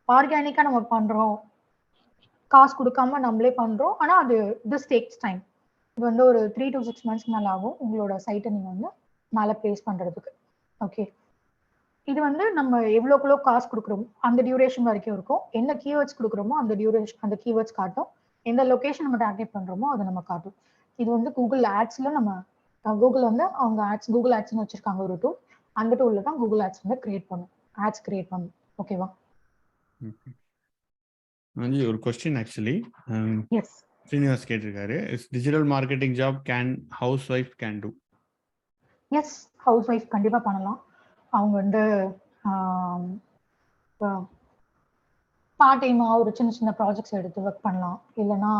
ஆர்கானிக்காக நம்ம பண்றோம், காசு கொடுக்காம நம்மளே பண்றோம். ஆனா அது திஸ் டேக்ஸ் டைம். இது வந்து ஒரு 3 to 6 months மேல ஆகும் உங்களோட சைட்டை நீங்க வந்து மேலே பிளேஸ் பண்றதுக்கு. ஓகே. இது வந்து நம்ம எவ்வளோக்குள்ளோ காசு கொடுக்குறோமோ அந்த டியூரேஷன் வரைக்கும் இருக்கும். என்ன கீவேர்ட்ஸ் கொடுக்குறோமோ அந்த டியூரேஷன், அந்த கீவேர்ட்ஸ் காட்டும். எந்த லொகேஷன் நம்ம டார்கெட் பண்றோமோ அதை நம்ம காட்டும். இது வந்து கூகுள் ஆட்ஸ்ல நம்ம கூகுள் வந்து அவங்க கூகுள் ஆட்ஸ்னு வச்சிருக்காங்க ஒரு டூல். அந்த டூல்ல தான் கூகுள் ஆட்ஸ் வந்து கிரியேட் பண்ணும், ஆட்ஸ் கிரியேட் பண்ணும். ஓகேவா? ஒரு கொஸ்டின் ஆக்சுவலி எஸ். ஸ்ரீனிவாஸ் கேட்டிருக்காரு, digital marketing job housewife can do? Yes, housewife கண்டிப்பா பண்ணலாம். அவங்க வந்து பார்ட் டைமா ஒரு சின்ன சின்ன ப்ராஜெக்ட்ஸ் எடுத்து ஒர்க் பண்ணலாம். இல்லைன்னா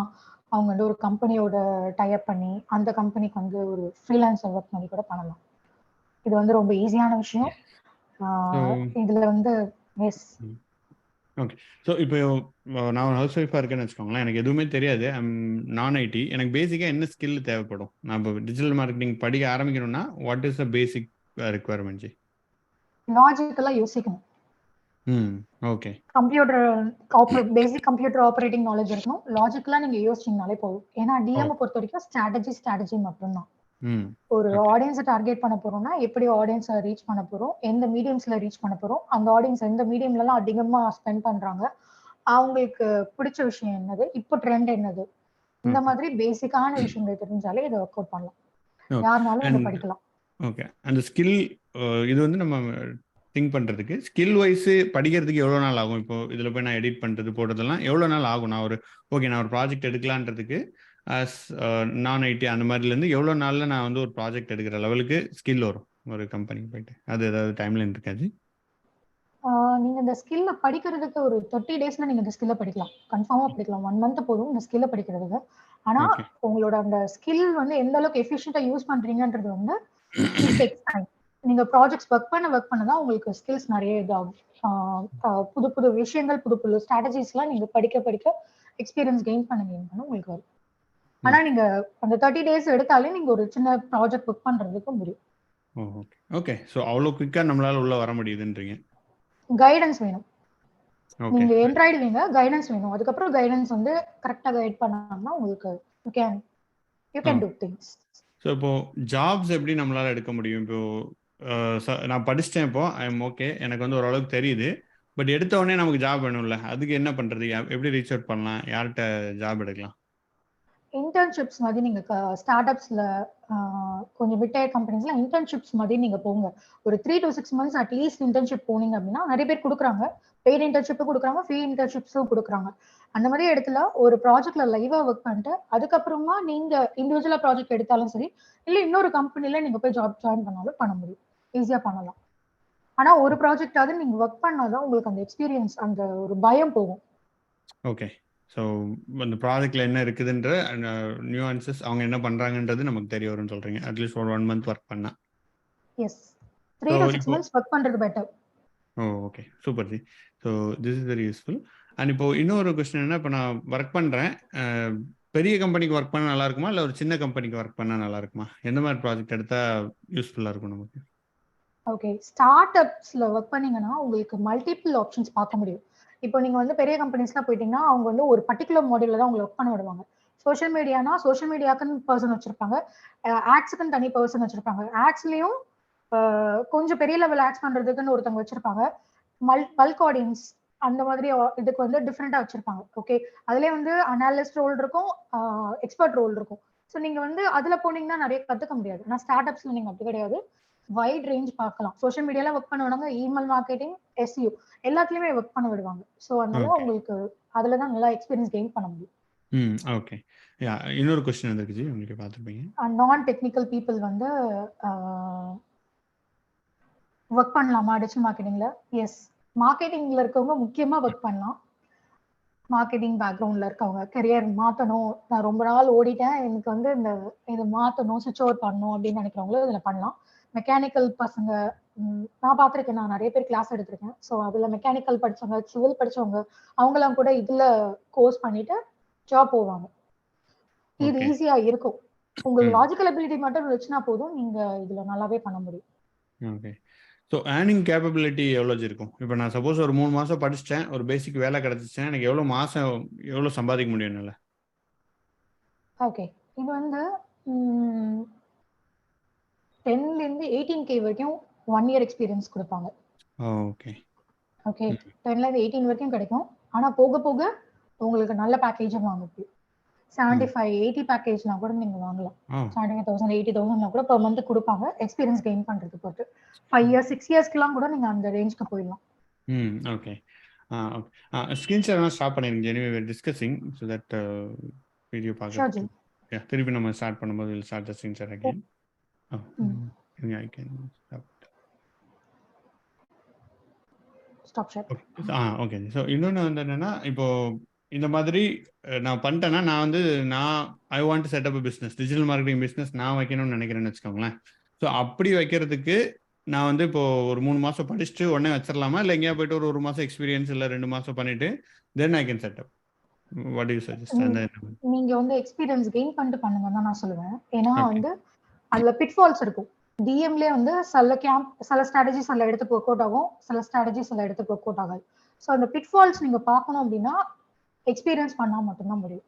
அவங்க வந்து ஒரு கம்பெனியோட டைப் பண்ணி அந்த கம்பெனிக்கு வந்து ஒரு ஃப்ரீலான்சர் ஒர்க் பண்ணி கூட பண்ணலாம். இது வந்து ரொம்ப ஈஸியான விஷயம். இதுல வந்து எஸ். ஓகே. ஸோ இப்போ நான் ஒரு ஹவுஸ் ஒய்ஃபாக இருக்கேன்னு வச்சுக்கோங்களேன். எனக்கு எதுவுமே தெரியாது, நான் ஐடி. எனக்கு பேசிக்காக என்ன ஸ்கில் தேவைப்படும்? நான் இப்போ டிஜிட்டல் மார்க்கெட்டிங் படிக்க ஆரம்பிக்கணும்னா what is the basic requirement? லாஜிக்கலா யோசிக்கணும். Okay. Computer basic computer operating knowledge இருக்கணும். லாஜிக்கலா நீங்க யோசிச்சீங்கனாலே போதும். ஏன்னா டிஎம் பொறுத்த வரைக்கும் ஸ்ட்ராட்டஜி மட்டும்தான். ஒரு ஆடியன்ஸை டார்கெட் பண்ண போறோம்னா எப்படி ஆடியன்ஸை ரீச் பண்ண போறோம், எந்த மீடியம்ஸ்ல ரீச் பண்ண போறோம், அந்த ஆடியன்ஸ் எந்த மீடியம்ல எல்லாம் அதிகமா ஸ்பெண்ட் பண்றாங்க, அவங்களுக்கு பிடிச்ச விஷயம் என்னது, இப்போ ட்ரெண்ட் என்னது, இந்த மாதிரி பேசிக்கான விஷயங்கள் தெரிஞ்சாலே இதை ஒர்க் அவுட் பண்ணலாம். யாருனாலும் இதை படிக்கலாம். ஓகே. அந்த ஸ்கில் இது வந்து நம்ம திங்க் பண்றதுக்கு ஸ்கில் வைஸ் படிக்கிறதுக்கு எவ்வளவு நாள் ஆகும்? இப்போ இதுல போய் நான் எடிட் பண்றது போடுறதெல்லாம் எவ்வளவு நாள் ஆகும்? நான் ஒரு ப்ராஜெக்ட் எடுக்கலான்றதுக்கு நான் ஐடி அந்த மாதிரிலேருந்து எவ்வளோ நாளில் நான் வந்து ஒரு ப்ராஜெக்ட் எடுக்கிற லெவலுக்கு ஸ்கில் வரும் ஒரு கம்பெனிக்கு போயிட்டு? அது ஏதாவது டைம்லைன் இருக்காது? நீங்க இந்த ஸ்கில்ல படிக்கிறதுக்கு ஒரு 30 daysல நீங்க இந்த ஸ்கில்ல படிக்கலாம். கன்ஃபார்மா படிக்கலாம். 1 month போதும் இந்த ஸ்கில்ல படிக்கிறதுக்கு. ஆனா உங்களோட அந்த ஸ்கில் வந்து எந்த அளவுக்கு எஃபிஷியன்ட்டா யூஸ் பண்றீங்கன்றது வந்து இட் டேக்ஸ் டைம். நீங்க ப்ராஜெக்ட்ஸ் ஒர்க் பண்ண தான் உங்களுக்கு ஸ்கில்ஸ் நிறைய இதாகும். புது புது விஷயங்கள், புது புது ஸ்ட்ராட்டஜிஸ்லாம் நீங்க படிக்க எக்ஸ்பீரியன்ஸ் கெயின் பண்ண உங்களுக்கு வரும். ஆனா நீங்க அந்த 30 days எடுத்தாலே நீங்க ஒரு சின்ன ப்ராஜெக்ட் ஒர்க் பண்றதுக்கு முடியும். ஓகே. சோ அவ்வளவு குயிக்கா நம்மளால உள்ள வர முடியுதுன்றீங்க? கைடன்ஸ் வேணும். நீங்க என்ட்ராய்டு வேங்க, கைடன்ஸ் வேணும். அதுக்கப்புறம் கைடன்ஸ் வந்து கரெக்டா கைட் பண்ணாங்கன்னா உங்களுக்கு you can do things. So இப்போ ஜாப்ஸ் எப்படி நம்மளால எடுக்க முடியும்? இப்போ நான் படிச்சிட்டேன், இப்போ ஐ எம் ஓகே, எனக்கு வந்து ஓரளவுக்கு தெரியுது. பட் எடுத்த உடனே நமக்கு ஜாப் வேணும்ல, அதுக்கு என்ன பண்றது? எப்படி ரீச் அவுட் பண்ணலாம்? யார்கிட்ட ஜாப் எடுக்கலாம்? இன்டர்ன்ஷிப்ஸ் மாதிரி நீங்க ஸ்டார்ட் அப்ஸ்ல கொஞ்சம் மிட்டர் கம்பெனிஸ்ல இன்டர்ன்ஷிப்ஸ் மாதிரி நீங்க போங்க. ஒரு 3 to 6 months அட்லீஸ்ட் இன்டர்ன்ஷிப் போனீங்க அப்படின்னா நிறைய பேர் கொடுக்குறாங்க. பெய்ட் இன்டர்ன்ஷிப்பும் கொடுக்குறாங்க, ஃப்ரீ இன்டர்ன்ஷிப்ஸும் கொடுக்குறாங்க. அந்த மாதிரி இடத்துல ஒரு ப்ராஜெக்ட்ல லைவா ஒர்க் பண்ணிட்டு அதுக்கப்புறமா நீங்க இண்டிவிஜுவலா ப்ராஜெக்ட் எடுத்தாலும் சரி, இல்ல இன்னொரு கம்பெனில நீங்க போய் ஜாயின் பண்ணாலும் பண்ண முடியும். ஈஸியா பண்ணலாம். ஆனா ஒரு ப்ராஜெக்டாவது நீங்க ஒர்க் பண்ணாதான் உங்களுக்கு அந்த எக்ஸ்பீரியன்ஸ், அந்த ஒரு பயம் போகும். ஓகே. ஸோ அந்த ப்ராஜெக்ட்ல என்ன இருக்குதுன்ற நியூஆன்சஸ், அவங்க என்ன பண்றாங்கன்றது நமக்கு தெரிய வரும்னு சொல்றீங்க. அட்லீஸ்ட் ஒரு 1 month ஒர்க் பண்ணா. எஸ், 3 to 6 months ஒர்க் பண்றது better. Okay, super G. So this is very useful. And இப்போ இன்னொரு கொஸ்டின் என்ன, இப்போ நான் ஒர்க் பண்றேன், பெரிய கம்பெனிக்கு ஒர்க் பண்ண நல்லா இருக்குமா, இல்லை ஒரு சின்ன கம்பெனிக்கு ஒர்க் பண்ணா நல்லா இருக்குமா? எந்த மாதிரி ப்ராஜெக்ட் எடுத்தா யூஸ்ஃபுல்லா இருக்கும் நமக்கு? ஓகே, ஸ்டார்ட் அப்ஸ்ல ஒர்க் பண்ணீங்கன்னா உங்களுக்கு மல்டிபிள் ஆப்ஷன்ஸ் பார்க்க முடியும். இப்போ நீங்க வந்து பெரிய கம்பெனிஸ்லாம் போயிட்டீங்கன்னா அவங்க வந்து ஒரு பர்டிகுலர் மாடல்ல தான் உங்களை ஒர்க் பண்ண விடுவாங்க. சோஷியல் மீடியானா சோஷியல் மீடியாக்குன்னு பர்சன் வச்சிருப்பாங்க, ஆட்ஸுக்குன்னு தனி பர்சன் வச்சிருப்பாங்க. ஆட்ஸ்லயும் கொஞ்சம் பெரிய லெவல் ஆட்ஸ் பண்றதுக்குன்னு ஒருத்தவங்க வச்சிருப்பாங்க. பல்க் ஆடியன்ஸ் அந்த மாதிரி இதுக்கு வந்து டிஃப்ரெண்டா வச்சிருப்பாங்க. ஓகே, அதுலயே வந்து அனாலிஸ்ட் ரோல் இருக்கும், எக்ஸ்பர்ட் ரோல் இருக்கும். ஸோ நீங்க வந்து அதுல போனீங்கன்னா நிறைய கத்துக்க முடியாது. ஆனா ஸ்டார்ட் அப்ஸ்ல நீங்க அப்படி கிடையாது, வைட் ரேஞ்ச் பார்க்கலாம். சோஷியல் மீடியால ஒர்க் பண்ண விடுவாங்க, இமெயில் மார்க்கெட்டிங், SEO எல்லாத்துலயுமே ஒர்க் பண்ண விடுவாங்க. ஸோ அதனால உங்களுக்கு அதுலதான் நல்லா எக்ஸ்பீரியன்ஸ் கெயின் பண்ண முடியும். ஓகே. இன்னொரு கொஸ்டின் வந்திருக்கு ஜி, உங்களுக்கு பார்த்துருப்பீங்க. நான் டெக்னிக்கல் பீப்புள் வந்து ஒர்க் பண்ணலாமா டிஜிட்டல் மார்க்கெட்டிங்ல? எஸ், மார்க்கெட்டிங்ல இருக்கவங்க முக்கியமா ஒர்க் பண்ணலாம். மார்க்கெட்டிங் பேக்ரவுண்ட்ல இருக்கவங்க கெரியர் மாற்றணும், நான் ரொம்ப நாள் ஓடிட்டேன், எனக்கு வந்து இந்த இது மாற்றணும், சுவிட்ச் ஓவர் பண்ணணும் அப்படின்னு நினைக்கிறவங்களும் இதில் பண்ணலாம். மெக்கானிக்கல் பசங்க நான் பார்த்துருக்கேன், நான் நிறைய பேர் கிளாஸ் எடுத்திருக்கேன். ஸோ அதில் மெக்கானிக்கல் படித்தவங்க, சிவில் படித்தவங்க அவங்களாம் கூட இதில் கோர்ஸ் பண்ணிட்டு ஜாப் போவாங்க. இது ஈஸியா இருக்கும். உங்களுக்கு லாஜிக்கல் அபிலிட்டி மட்டும் இருந்துச்சுன்னா போதும், நீங்க இதுல நல்லாவே பண்ண முடியும். ஓகே. ஸோ ஏர்னிங் கேப்பபிலிட்டி எவ்வளோ இருக்கும்? இப்போ நான் சப்போஸ் ஒரு 3 மாதம் படிச்சிட்டேன், ஒரு பேசிக் வேலை கிடச்சிச்சேன், எனக்கு எவ்வளோ சம்பாதிக்க முடியும் என்னால்? ஓகே, இது வந்து 10லேருந்து 18K வரைக்கும் 1 இயர் எக்ஸ்பீரியன்ஸ் கொடுப்பாங்க. ஓகே ஓகே, 10லேருந்து 18 வரைக்கும் கிடைக்கும். ஆனால் போக போக உங்களுக்கு நல்ல பேக்கேஜும் வாங்க முடியும். 75-80 பேக்கேஜ்லாம் கூட நீங்க வாங்கலாம். 75,000 80,000 கூட per month கொடுப்பாங்க, எக்ஸ்பீரியன்ஸ் கெயின் பண்றது பொறுத்து. 5 இயர்ஸ் 6 இயர்ஸ்க்குலாம் கூட நீங்க அந்த ரேஞ்சுக்கு போயிடலாம். ஓகே. ஸ்கிரீன் ஷேர் ஸ்டாப் பண்ணிருங்க. anyway we are discussing so that video பார்க்க திருப்பி நம்ம ஸ்டார்ட் பண்ணும்போது we'll start the screen share again. I can stop share. Okay. So இன்னொன்று வந்து என்னன்னா, இப்போ இந்த மாதிரி நான் பண்ணிட்டேன்னா, நான் I want to set up business, digital marketing business நான் வைக்கணும்னு நினைக்கிறேன்னு வச்சுக்கோங்களேன். ஸோ அப்படி வைக்கிறதுக்கு நான் வந்து இப்போ ஒரு 3 மாதம் படிச்சுட்டு உடனே வச்சிடலாமா, இல்லை எங்கேயா போயிட்டு ஒரு மாதம் எக்ஸ்பீரியன்ஸ் இல்லை 2 மாதம் பண்ணிட்டு then I can set up? What do you suggest? நீங்க வந்து எக்ஸ்பீரியன்ஸ் கெயின் பண்ணிட்டு பண்ணுங்கன்னு தான் நான் சொல்லுவேன். ஏன்னா வந்து அதுல பிட்ஃபால்ஸ் இருக்கும். டிஎம்லேயே வந்து சில ஸ்ட்ராட்டஜி சில இடத்துக்கு ஒர்க் அவுட் ஆகும், சில ஸ்ட்ராட்டஜி சில இடத்துக்கு ஒர்க் அவுட் ஆகாது. ஸோ அந்த பிட்ஃபால்ஸ் நீங்க பார்க்கணும் அப்படின்னா எக்ஸ்பீரியன்ஸ் பண்ணா மட்டும்தான் முடியும்.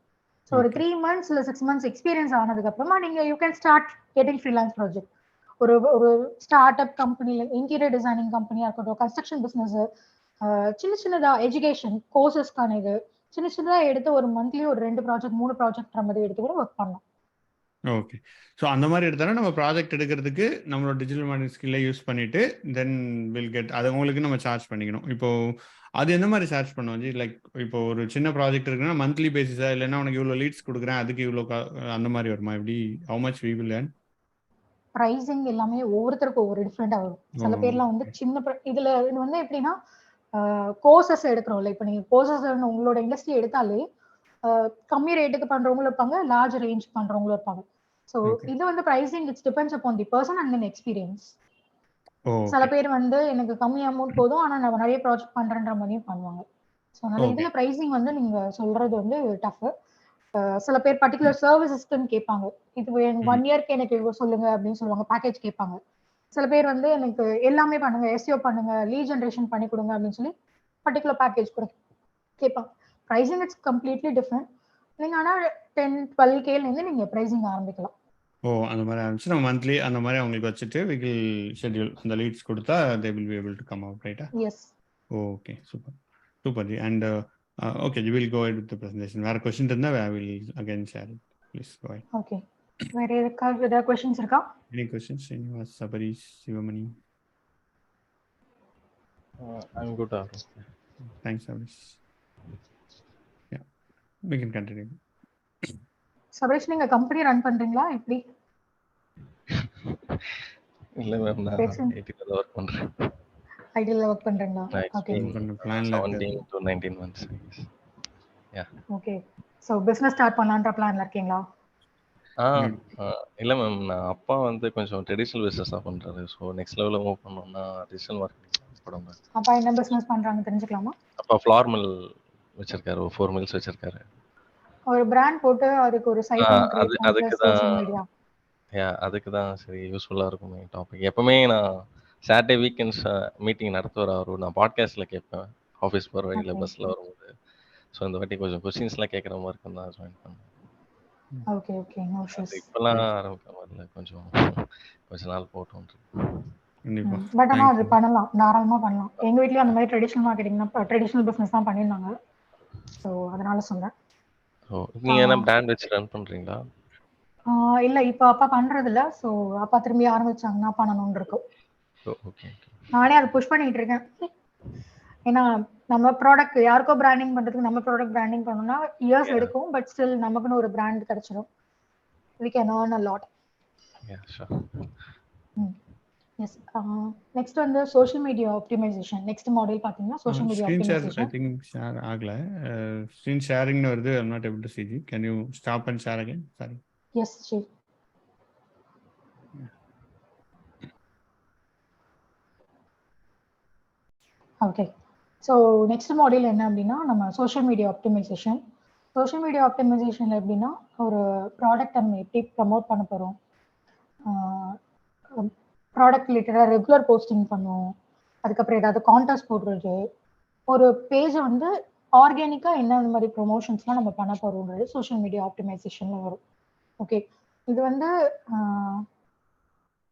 ஸோ ஒரு 3 months இல்லை 6 months எக்ஸ்பீரியன்ஸ் ஆனதுக்கு அப்புறமா நீங்க you can start getting freelance project. ஒரு ஸ்டார்ட் அப் கம்பெனில இன்டீரியர் டிசைனிங் கம்பெனியா இருக்கட்டும், கன்ஸ்ட்ரக்ஷன் பிசினஸ், சின்னதா எஜுகேஷன் கோர்சஸ்க்கான இது சின்னதா எடுத்து ஒரு மந்த்லி ஒரு 2 ப்ராஜெக்ட் 3 ப்ராஜெக்ட் மாதிரி எடுத்து கூட ஒர்க் பண்ணலாம். ஓகே. ஸோ அந்த மாதிரி எடுத்தாலும் நம்ம ப்ராஜெக்ட் எடுக்கிறதுக்கு நம்மளோட டிஜிட்டல் மார்க்கெட்டிங் ஸ்கில்லை யூஸ் பண்ணிட்டு தென் வில் கெட் அது உங்களுக்கு நம்ம சார்ஜ் பண்ணிக்கணும். இப்போ அது எந்த மாதிரி சார்ஜ் பண்ணுவோம் ஜி? லைக் இப்போ ஒரு சின்ன ப்ராஜெக்ட் இருக்குன்னா மந்த்லி பேசிஸா, இல்லைன்னா உனக்கு இவ்வளோ லீட்ஸ் கொடுக்குறேன் அதுக்கு இவ்வளோ அந்த மாதிரி வருமா? எப்படி how much we will earn? Pricing எல்லாமே ஒவ்வொருத்தருக்கும் ஒவ்வொரு டிஃப்ரெண்டா வரும். சில பேர்லாம் வந்து சின்ன இதுல இது வந்து எப்படின்னா கோர்சஸ் எடுக்கிறோம்ல, இப்போ நீங்க கோர்சஸ் உங்களோட இண்டஸ்ட்ரி எடுத்தாலே கம்மி ரேட்டுக்கு பண்றவங்களும் இருப்பாங்க, லார்ஜ் ரேஞ்ச் பண்றவங்களும் இருப்பாங்க. ஸோ இது வந்து pricing it's depends upon the person and then experience. சில பேர் வந்து எனக்கு கம்மி அமௌண்ட் போதும் ஆனா நான் நிறைய ப்ராஜெக்ட் பண்றேன்ற மாதிரியும் பண்ணுவாங்க. ஸோ அதனால இதுல ப்ரைசிங் வந்து நீங்க சொல்றது வந்து டஃப். சில பேர் பர்டிகுலர் சர்வீசஸ்ன்னு கேட்பாங்க, இது 1 இயர்க்கு எனக்கு இவ்வளோ சொல்லுங்க அப்படின்னு சொல்லுவாங்க, பேக்கேஜ் கேட்பாங்க. சில பேர் வந்து எனக்கு எல்லாமே பண்ணுங்க, எஸ்இஓ பண்ணுங்க, லீட் ஜென்ரேஷன் பண்ணி கொடுங்க அப்படின்னு சொல்லி பர்டிகுலர் பேக்கேஜ் கூட கேட்பாங்க. Pricing it's completely different. நீங்க ஆனால் 10-12Kலேருந்து நீங்க ப்ரைசிங் ஆரம்பிக்கலாம். அந்த மாதிரி ஆரம்பிச்சு நம்ம மந்த்லி அந்த மாதிரி அவங்களுக்கு வச்சுட்டு we will schedule அந்த லீட்ஸ் கொடுத்தா they will be able to come out, right? Yes. Okay, super ji. And okay, you will go ahead with the presentation. வேற क्वेश्चन இருந்தா I will again share it. Please go ahead. Okay. வேற ஏதாவது questions இருக்கா? Any questions? Srinivas, Sabarish, Sivamani? I'm good. Thanks, Sabarish. Yeah, we can continue. Sabaresh, நீங்க company run பண்றீங்களா எப்படி? இல்ல ma'am, நான் ஐடில வர்க் பண்றேன். ஐடில வர்க் பண்றீங்களா? ஓகே. பிளான்ல 17 to 19 months. Yeah. Okay. So business start பண்ணலாம்ன்ற பிளான்ல இருக்கீங்களா? இல்ல மேம், நான் அப்பா வந்து கொஞ்சம் ட்ரெடிஷனல் பிசினஸ் தான் பண்றாரு. ஸோ நெக்ஸ்ட் லெவல்ல மூவ் பண்ணோம்னா டிஜிட்டல் மார்க்கெட்டிங் போடுங்க. அப்பா என்ன பிசினஸ் பண்றாங்க தெரிஞ்சுக்கலாமா? அப்பா ஃப்ளார் மில் வச்சிருக்காரு, 4 மில்ஸ் வச்சிருக்காரு. ஒரு பிராண்ட் போட்டு அதுக்கு ஒரு சைட் ஒன்னு கிரியேட் பண்ணி சோஷியல் மீடியா. அதுக்கு தான் சரி யூஸ்ஃபுல்லா இருக்கும் டாபிக். எப்பவுமே நான் சாட்டர்டே வீக்கெண்ட்ஸ் மீட்டிங் நடத்துவார் அவரு. நான் பாட்காஸ்ட்ல கேட்பேன் ஆஃபீஸ் போகிற வழியில் பஸ்ஸில் வரும்போது. ஸோ இந்த வாட்டி கொஞ்சம் கொஸ்டின்ஸ்லாம் கேட்குற மாதிரி இருக்கும் தான் ஜாயின் பண்ணேன். Okay okay, no issues. இப்போலாம் ஆரம்பிக்கிற மாதிரி கொஞ்சம் நாள் போட்டோம். பட் ஆனால் அது பண்ணலாம், தாராளமாக பண்ணலாம். எங்கள் வீட்லேயும் அந்த மாதிரி ட்ரெடிஷ்னல் மார்க்கெட்டிங் ட்ரெடிஷ்னல் பிஸ்னஸ் தான் பண்ணியிருந்தாங்க. ஸோ அதனால சொல்கிறேன். ஓ, நீங்கள் என்ன பிராண்ட் வச்சு ரன் பண்ணுறீங்களா? இல்லை, இப்போ அப்பா பண்ணுறது இல்லை. ஸோ அப்பா திரும்பி ஆரம்பிச்சாங்கன்னா பண்ணணும்னு இருக்கும். ஓகே, நானே அதை புஷ் பண்ணிட்டு இருக்கேன். ஏன்னா நம்ம ப்ராடக்ட் யாருக்கோ பிராண்டிங் பண்றதுக்கு நம்ம ப்ராடக்ட் பிராண்டிங் பண்ணணும்னா இயர்ஸ் எடுக்கும். பட் ஸ்டில் நமக்குன்னு ஒரு பிராண்ட் கிடைச்சிடும். We can earn a lot. Yeah, sure. Yes. Next வந்து social media optimization. Next module பார்த்தீங்கன்னா social media screen share I optimization. Think share ஆகல. ஸ்க்ரீன் ஷேரிங்னு வருது. I am not able to see it. Can you stop and share again? Sorry. Yes sure. Okay. So next module என்ன அப்படின்னா நம்ம social media optimization. Social media optimization எப்படின்னா ஒரு product நம்ம எப்படி ப்ரமோட் பண்ண போகிறோம், ப்ராடக்ட் ரிலேட்டடாக ரெகுலர் போஸ்டிங் பண்ணுவோம், அதுக்கப்புறம் ஏதாவது கான்டெஸ்ட் போடுறது, ஒரு பேஜை வந்து ஆர்கானிக்காக என்ன மாதிரி ப்ரொமோஷன்ஸ்லாம் நம்ம பண்ண போகிறோன்றது சோஷியல் மீடியா ஆப்டிமைசேஷனில் வரும். ஓகே. இது வந்து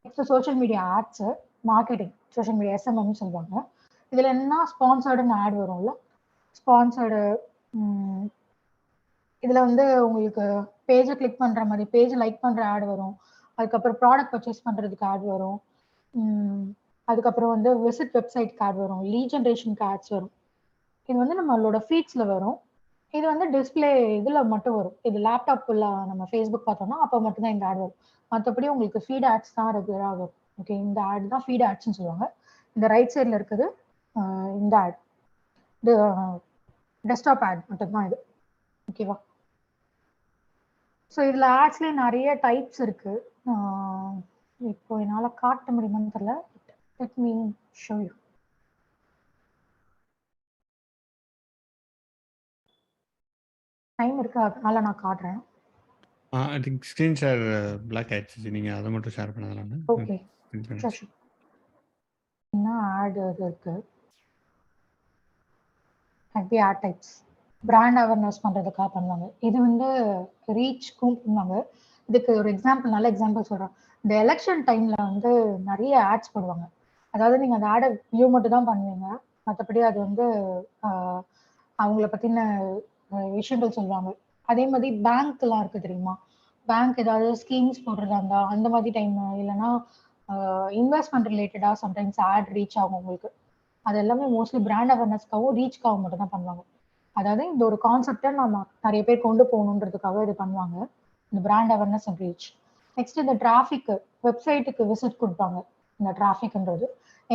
next social media ads, marketing, social media எஸ்எம்எம்னு சொல்லுவாங்க. இதில் என்ன ஸ்பான்சர்டுன்னு ஆட் வரும்ல, ஸ்பான்சர்டு இதில் வந்து உங்களுக்கு பேஜை கிளிக் பண்ணுற மாதிரி பேஜை லைக் பண்ணுற ஆட் வரும். அதுக்கப்புறம் ப்ராடக்ட் பர்ச்சேஸ் பண்ணுறதுக்கு ஆட் வரும். அதுக்கப்புறம் வந்து விசிட் வெப்சைட்க்கு ஆட் வரும், லீட் ஜென்ரேஷனுக்கு ஆட்ஸ் வரும். இது வந்து நம்மளோட ஃபீட்ஸில் வரும். இது வந்து டிஸ்பிளே இதில் மட்டும் வரும். இது லேப்டாப்பில் நம்ம ஃபேஸ்புக் பார்த்தோம்னா அப்போ மட்டும்தான் இந்த ஆட் வரும். மற்றபடி உங்களுக்கு ஃபீட் ஆட்ஸ் தான் ரெகுலராக வரும். ஓகே. இந்த ஆட் தான் ஃபீட் ஆட்ஸ்ன்னு சொல்லுவாங்க. இந்த ரைட் சைடில் இருக்குது இந்த ஆட், டெஸ்க்டாப் ஆட் மட்டும்தான் இது. ஓகேவா? ஸோ இதில் ஆட்ஸ்லேயே நிறைய டைப்ஸ் இருக்குது. இப்போ என்னால் காட்ட முடியுமான்னு தெரியல. Let me show you. Time இருக்கு, அதனால நான் காட்டுறேன். I think screen share block ஆயிடுச்சு. நீங்கள் அதை மட்டும் ஷேர் பண்ணதானே? ஓகே. என்ன ஆட் இருக்கு? Happy ad types brand awareness பண்ணுறதுக்காக பண்ணுவாங்க. இது வந்து ரீச்க்கும் பண்ணுவாங்க. இதுக்கு ஒரு எக்ஸாம்பிள், நல்ல எக்ஸாம்பிள் சொல்கிறேன். இந்த எலெக்ஷன் டைமில் வந்து நிறைய ஆட்ஸ் போடுவாங்க. அதாவது நீங்கள் அந்த ஆடை வியூ மட்டும் தான் பண்ணுவீங்க, மற்றபடி அது வந்து அவங்கள பற்றின விஷயங்கள் சொல்லுவாங்க. அதே மாதிரி பேங்க்லாம் இருக்குது தெரியுமா, பேங்க் ஏதாவது ஸ்கீம்ஸ் போடுறதா இருந்தால் அந்த மாதிரி டைம், இல்லைன்னா இன்வெஸ்ட்மெண்ட் ரிலேட்டடாக சம்டைம்ஸ் ஆட் ரீச் ஆகும் உங்களுக்கு. அது எல்லாமே மோஸ்ட்லி பிராண்ட் அவேர்னஸ்க்காகவும் ரீச்க்காகவும் மட்டும் தான் பண்ணுவாங்க. அதாவது இந்த ஒரு கான்செப்டை நம்ம நிறைய பேர் கொண்டு போகணுன்றதுக்காக இது பண்ணுவாங்க, இந்த brand awareness and reach. Next இந்த டிராஃபிக்கு, வெப்சைட்டுக்கு விசிட் கொடுப்பாங்க. இந்த டிராஃபிக்ன்றது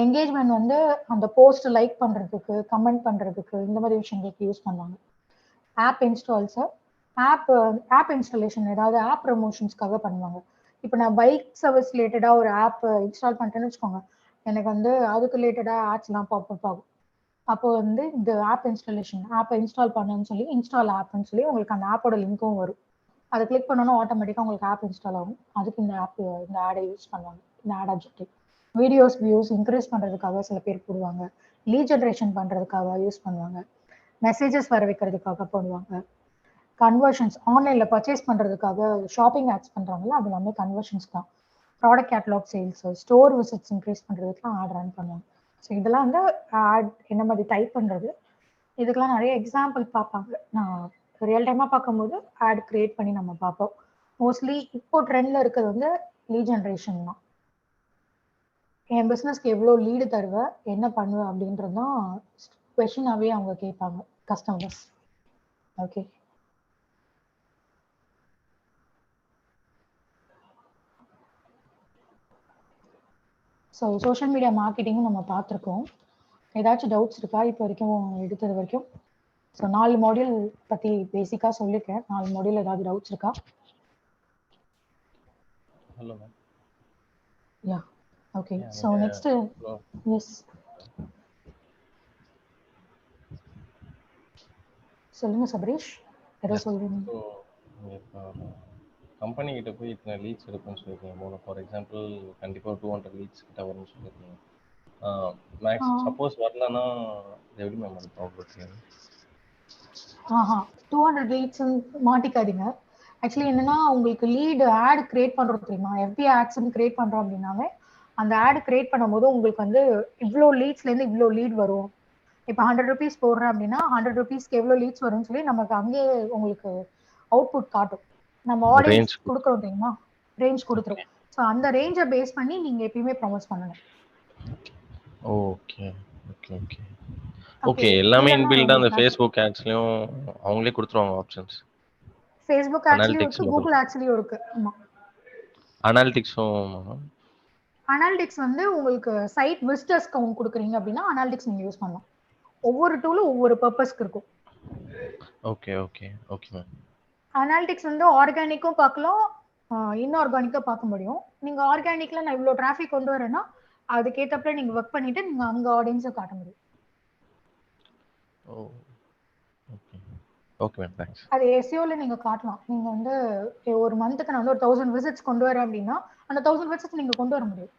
என்கேஜ்மெண்ட் வந்து அந்த போஸ்ட் லைக் பண்ணுறதுக்கு, கமெண்ட் பண்ணுறதுக்கு, இந்த மாதிரி விஷயங்களுக்கு யூஸ் பண்ணுவாங்க. ஆப் இன்ஸ்டால்ஸை, ஆப் இன்ஸ்டாலேஷன், ஏதாவது ஆப் ப்ரமோஷன்ஸ்க்காக பண்ணுவாங்க. இப்போ நான் பைக் சர்வீஸ் ரிலேட்டடாக ஒரு ஆப் இன்ஸ்டால் பண்ணிட்டேன்னு வச்சுக்கோங்க, எனக்கு வந்து அதுக்கு ரிலேட்டடாக ஆட்ஸ்லாம் பாப்அப் ஆகும். அப்போ வந்து இந்த ஆப் இன்ஸ்டாலேஷன், ஆப்பை இன்ஸ்டால் பண்ணுன்னு சொல்லி இன்ஸ்டால் ஆப்னு சொல்லி உங்களுக்கு அந்த ஆப்போட லிங்க்கும் வரும். அதை கிளிக் பண்ணோன்னா ஆட்டோமேட்டிக்காக உங்களுக்கு ஆப் இன்ஸ்டால் ஆகும். அதுக்கு இந்த ஆப், இந்த ஆடை யூஸ் பண்ணுவாங்க. இந்த ad objective videos views increase பண்ணுறதுக்காக சில பேர் போடுவாங்க, லீட் ஜென்ரேஷன் பண்ணுறதுக்காக யூஸ் பண்ணுவாங்க, மெசேஜஸ் வர வைக்கிறதுக்காக போடுவாங்க, கன்வர்ஷன்ஸ் ஆன்லைனில் பர்ச்சேஸ் பண்ணுறதுக்காக ஷாப்பிங் ஆட்ஸ் பண்ணுறாங்களோ அது எல்லாமே கன்வர்ஷன்ஸ் தான். Product catalog sales, store visits increase பண்ணுறதுக்குலாம் ஆட் ரன் பண்ணுவாங்க. ஸோ இதெல்லாம் வந்து ஆட் என்ன மாதிரி டைப் பண்ணுறது, இதுக்கெல்லாம் நிறைய எக்ஸாம்பிள் பார்ப்பாங்க. நான் ரியல் டைமாக பார்க்கும்போது ஆட் கிரியேட் பண்ணி நம்ம பார்ப்போம். மோஸ்ட்லி இப்போ ட்ரெண்டில் இருக்கிறது வந்து லீட் ஜென்ரேஷன் தான். என் பிஸ்னஸ்க்கு எவ்வளோ லீடு தருவேன், என்ன பண்ணுவேன் அப்படின்றது தான் கொஷினாகவே அவங்க கேட்பாங்க customers. Okay. So social media மார்க்கெட்டிங்கும் நம்ம பார்த்துருக்கோம். ஏதாச்சும் டவுட்ஸ் இருக்கா இப்போ வரைக்கும் எடுத்தது வரைக்கும்? ஸோ 4 மாடியூல் பற்றி பேசிக்காக சொல்லியிருக்கேன். 4 மாடியூல் ஏதாவது டவுட்ஸ் இருக்கா? Hello ma'am. Yeah okay. So next yes சொல்லுங்கள் சபரீஷ், ஏதோ சொல்கிறீங்க. இப்போ கம்பெனி கிட்ட போய் இத்தனை லீட்ஸ் எடுப்பேன்னு சொல்லியிருக்கீங்க. ஃபார் எக்ஸாம்பிள் கண்டிப்பாக 200 லீட்ஸ் கிட்ட வரும்னு சொல்லியிருக்கீங்க. மேக்ஸ் சப்போஸ் வரலன்னா எப்படி மேம் அது ப்ராப்ளம்? 200 லீட்ஸ் மாட்டிக்காதீங்க. ஆக்சுவலி என்னன்னா, உங்களுக்கு லீடு ஆட் கிரியேட் பண்ணுறோம் தெரியுமா, எஃபி ஆட்ஸ்ன்னு கிரியேட் பண்ணுறோம் அப்படின்னாவே அந்த ஆட் கிரியேட் பண்ணும்போது உங்களுக்கு வந்து இவ்வளோ லீட்ஸ்லேருந்து இவ்வளோ லீட் வரும். இப்போ 100 rupees போடுறேன் அப்படின்னா 100 rupeesக்கு எவ்வளோ லீட்ஸ் வரும்னு சொல்லி நமக்கு அங்கேயே உங்களுக்கு அவுட்புட் காட்டும். நம்ம ஆடியன்ஸ் கொடுக்குறோம் தெரியுமா, ரேஞ்ச் கொடுத்துரும். ஸோ அந்த ரேஞ்சை பேஸ் பண்ணி நீங்கள் எப்பயுமே ப்ரொமோட் பண்ணணும். Okay okay okay okay. எல்லாமே இன்பில்டா அந்த ஃபேஸ்புக் ஆட்ஸ்லயும் அவங்களே கொடுத்துருவாங்க ஆப்ஷன்ஸ். ஃபேஸ்புக் ஆட்ஸ்லயும் இருக்கு, கூகுள் ஆட்ஸ்லயும் இருக்கு. ஆமா, அனாலிட்டிக்ஸும் அனாலிட்டிக்ஸ் வந்து உங்களுக்கு சைட் விசிட்டர்ஸ் கவுண்ட் கொடுக்குறீங்க அப்படின்னா அனாலிட்டிக்ஸ் நீங்க யூஸ் பண்ணலாம். ஒவ்வொரு டூலும் ஒவ்வொரு பர்பஸ்க்கு இருக்கும். Okay okay okay ma'am. Analytics வந்து ஆர்கானிக்கும் பார்க்கலாம், இன்ஆர்கானிக்கா பார்க்க முடியும். நீங்க ஆர்கானிக்ல நான் இவ்வளோ டிராஃபிக் கொண்டு வரேன்னா அதுக்கேற்றப்ப நீங்க ஒர்க் பண்ணிட்டு நீங்க அங்க ஆடியன்ஸை காட்ட முடியும். ஓ ஓகே ஓகே மேம், தேங்க்ஸ். அது எஸ்இஓல நீங்க காட்டலாம். நீங்க வந்து ஒரு மந்த்துக்கு நான் வந்து ஒரு 1000 விசிட்ஸ் கொண்டு வரேன் அப்படின்னா அந்த 1000 விசிட்ஸ் நீங்க கொண்டு வர முடியும்.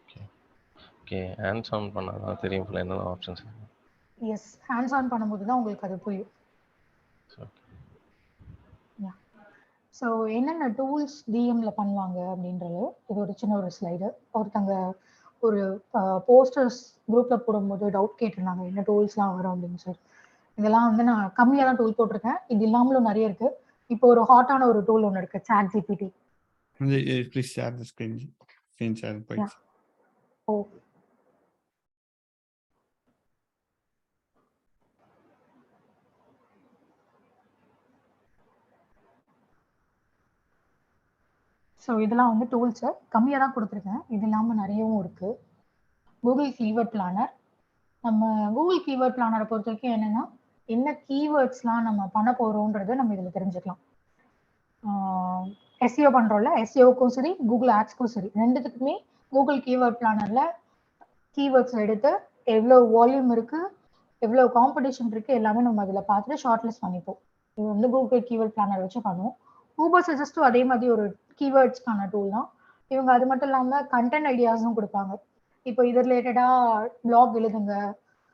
Okay okay. ஹேண்ட்ஸ் ஆன் பண்ணாதான் தெரியும் போல என்னென்ன ஆப்ஷன்ஸ். எஸ், ஹேண்ட்ஸ் ஆன் பண்ணும்போது தான் உங்களுக்கு அது புரியும். ஸோ என்னென்ன டூல்ஸ் டிஎம்ல பண்ணுவாங்க அப்படின்றது இது ஒரு சின்ன ஒரு ஸ்லைடு. ஒருத்தங்க ஒரு போஸ்டர்ஸ் குரூப்ல போடும்போது டவுட் கேட்டிருந்தாங்க என்ன டூல்ஸ்லாம் வரும் அப்படின்னு சொல்லி. இதெல்லாம் வந்து நான் கம்மியாக தான் டூல் போட்டிருக்கேன், இது இல்லாமலும் நிறைய இருக்கு. இப்போ ஒரு ஹாட்டான ஒரு டூல் ஒன்று இருக்கு, chat GPT. Please share the screen share please. Oh so இதெல்லாம் வந்து டூல்ஸு கம்மியாக தான் கொடுத்துருக்கேன், இது இல்லாமல் நிறையவும் இருக்கு. Google keyword planar. நம்ம கூகுள் கீவேர்ட் பிளானரை பொறுத்த வரைக்கும் என்னன்னா என்ன கீவேர்ட்ஸ்லாம் நம்ம பண்ண போறோம்ன்றதை நம்ம இதில் தெரிஞ்சுக்கலாம். எஸ்இஓ பண்றோம்ல, எஸ்இஓக்கும் சரி கூகுள் ஆட்ஸ்க்கும் சரி ரெண்டுத்துக்குமே கூகுள் கீவேர்ட் பிளானர்ல கீவேர்ட்ஸ் எடுத்து எவ்வளோ வால்யூம் இருக்கு, எவ்வளோ காம்படிஷன் இருக்கு எல்லாமே நம்ம அதில் பார்த்துட்டு ஷார்ட் லிஸ்ட் பண்ணிப்போம். இது வந்து கூகுள் கீவேர்ட் பிளானர் வச்சு பண்ணுவோம். ஊபர் சஜஸ்டும் அதே மாதிரி ஒரு கீவேர்ட்ஸ்க்கான டூல் தான். இவங்க அது மட்டும் இல்லாமல் கண்டென்ட் ஐடியாஸும் கொடுப்பாங்க. இப்போ இது ரிலேட்டடா பிளாக் எழுதுங்க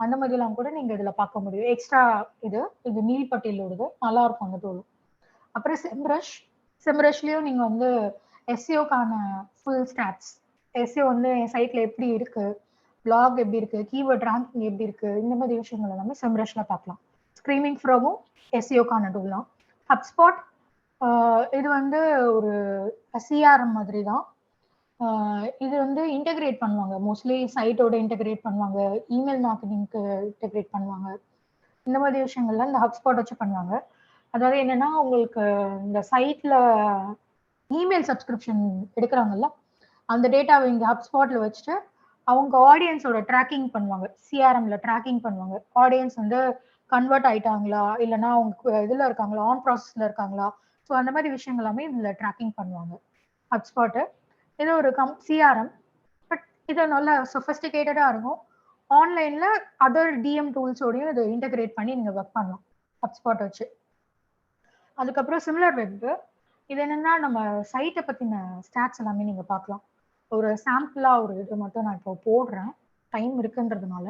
அந்த மாதிரிலாம் கூட நீங்க இதுல பார்க்க முடியும். எக்ஸ்ட்ரா இது நீல் பட்டியலோடது, நல்லா இருக்கும் அந்த டூல். அப்புறம் செம்ரஷ்லயும் நீங்க வந்து எஸ்இஓக்கான ஃபுல் ஸ்டாட்ஸ், எஸ்இஓ வந்து என் சைட்ல எப்படி இருக்கு, பிளாக் எப்படி இருக்கு, கீவேர்ட் ரேங்கிங் எப்படி இருக்கு, இந்த மாதிரி விஷயங்கள் எல்லாமே செம்ரஷ்ல பார்க்கலாம். ஸ்க்ரீமிங் ஃப்ரோவும் எஸ்இஓக்கான டூல் தான். ஹப்ஸ்பாட் இது வந்து ஒரு சிஆர்எம் மாதிரி தான். இது வந்து இன்டெகிரேட் பண்ணுவாங்க, மோஸ்ட்லி சைட்டோட இன்டெகிரேட் பண்ணுவாங்க, இமெயில் மார்க்கெட்டிங்க்கு இன்டெகிரேட் பண்ணுவாங்க. இந்த மாதிரி விஷயங்கள்லாம் இந்த ஹப்ஸ்பாட் வச்சு பண்ணுவாங்க. அதாவது என்னன்னா உங்களுக்கு இந்த சைட்ல இமெயில் சப்ஸ்கிரிப்ஷன் எடுக்கிறாங்கல்ல அந்த டேட்டாவை இங்க ஹப்ஸ்பாட்ல வச்சுட்டு அவங்க ஆடியன்ஸோட ட்ராக்கிங் பண்ணுவாங்க, சிஆர்எம்ல ட்ராக்கிங் பண்ணுவாங்க. ஆடியன்ஸ் வந்து கன்வெர்ட் ஆயிட்டாங்களா இல்லைன்னா அவங்க இதுல இருக்காங்களா, ஆன் ப்ராசஸ்ல இருக்காங்களா, ஸோ அந்த மாதிரி விஷயங்கள் எல்லாமே இதுல ட்ராக்கிங் பண்ணுவாங்க ஹப்ஸ்பாட்டு. இது ஒரு சிஆர்எம், பட் இது நல்ல சொஃபிஸ்டிகேட்டடா இருக்கும். ஆன்லைன்ல அதர் டிஎம் டூல்ஸோடையும் இதை இன்டெகிரேட் பண்ணி நீங்க ஒர்க் பண்ணலாம் ஹப்ஸ்பாட் வச்சு. அதுக்கப்புறம் சிமிலர் வெப், இது என்னன்னா நம்ம சைட்டை பத்தின ஸ்டாட்ஸ் எல்லாமே நீங்க பார்க்கலாம். ஒரு சாம்பிளா ஒரு இது மட்டும் நான் இப்போ போடுறேன், டைம் இருக்குன்றதுனால.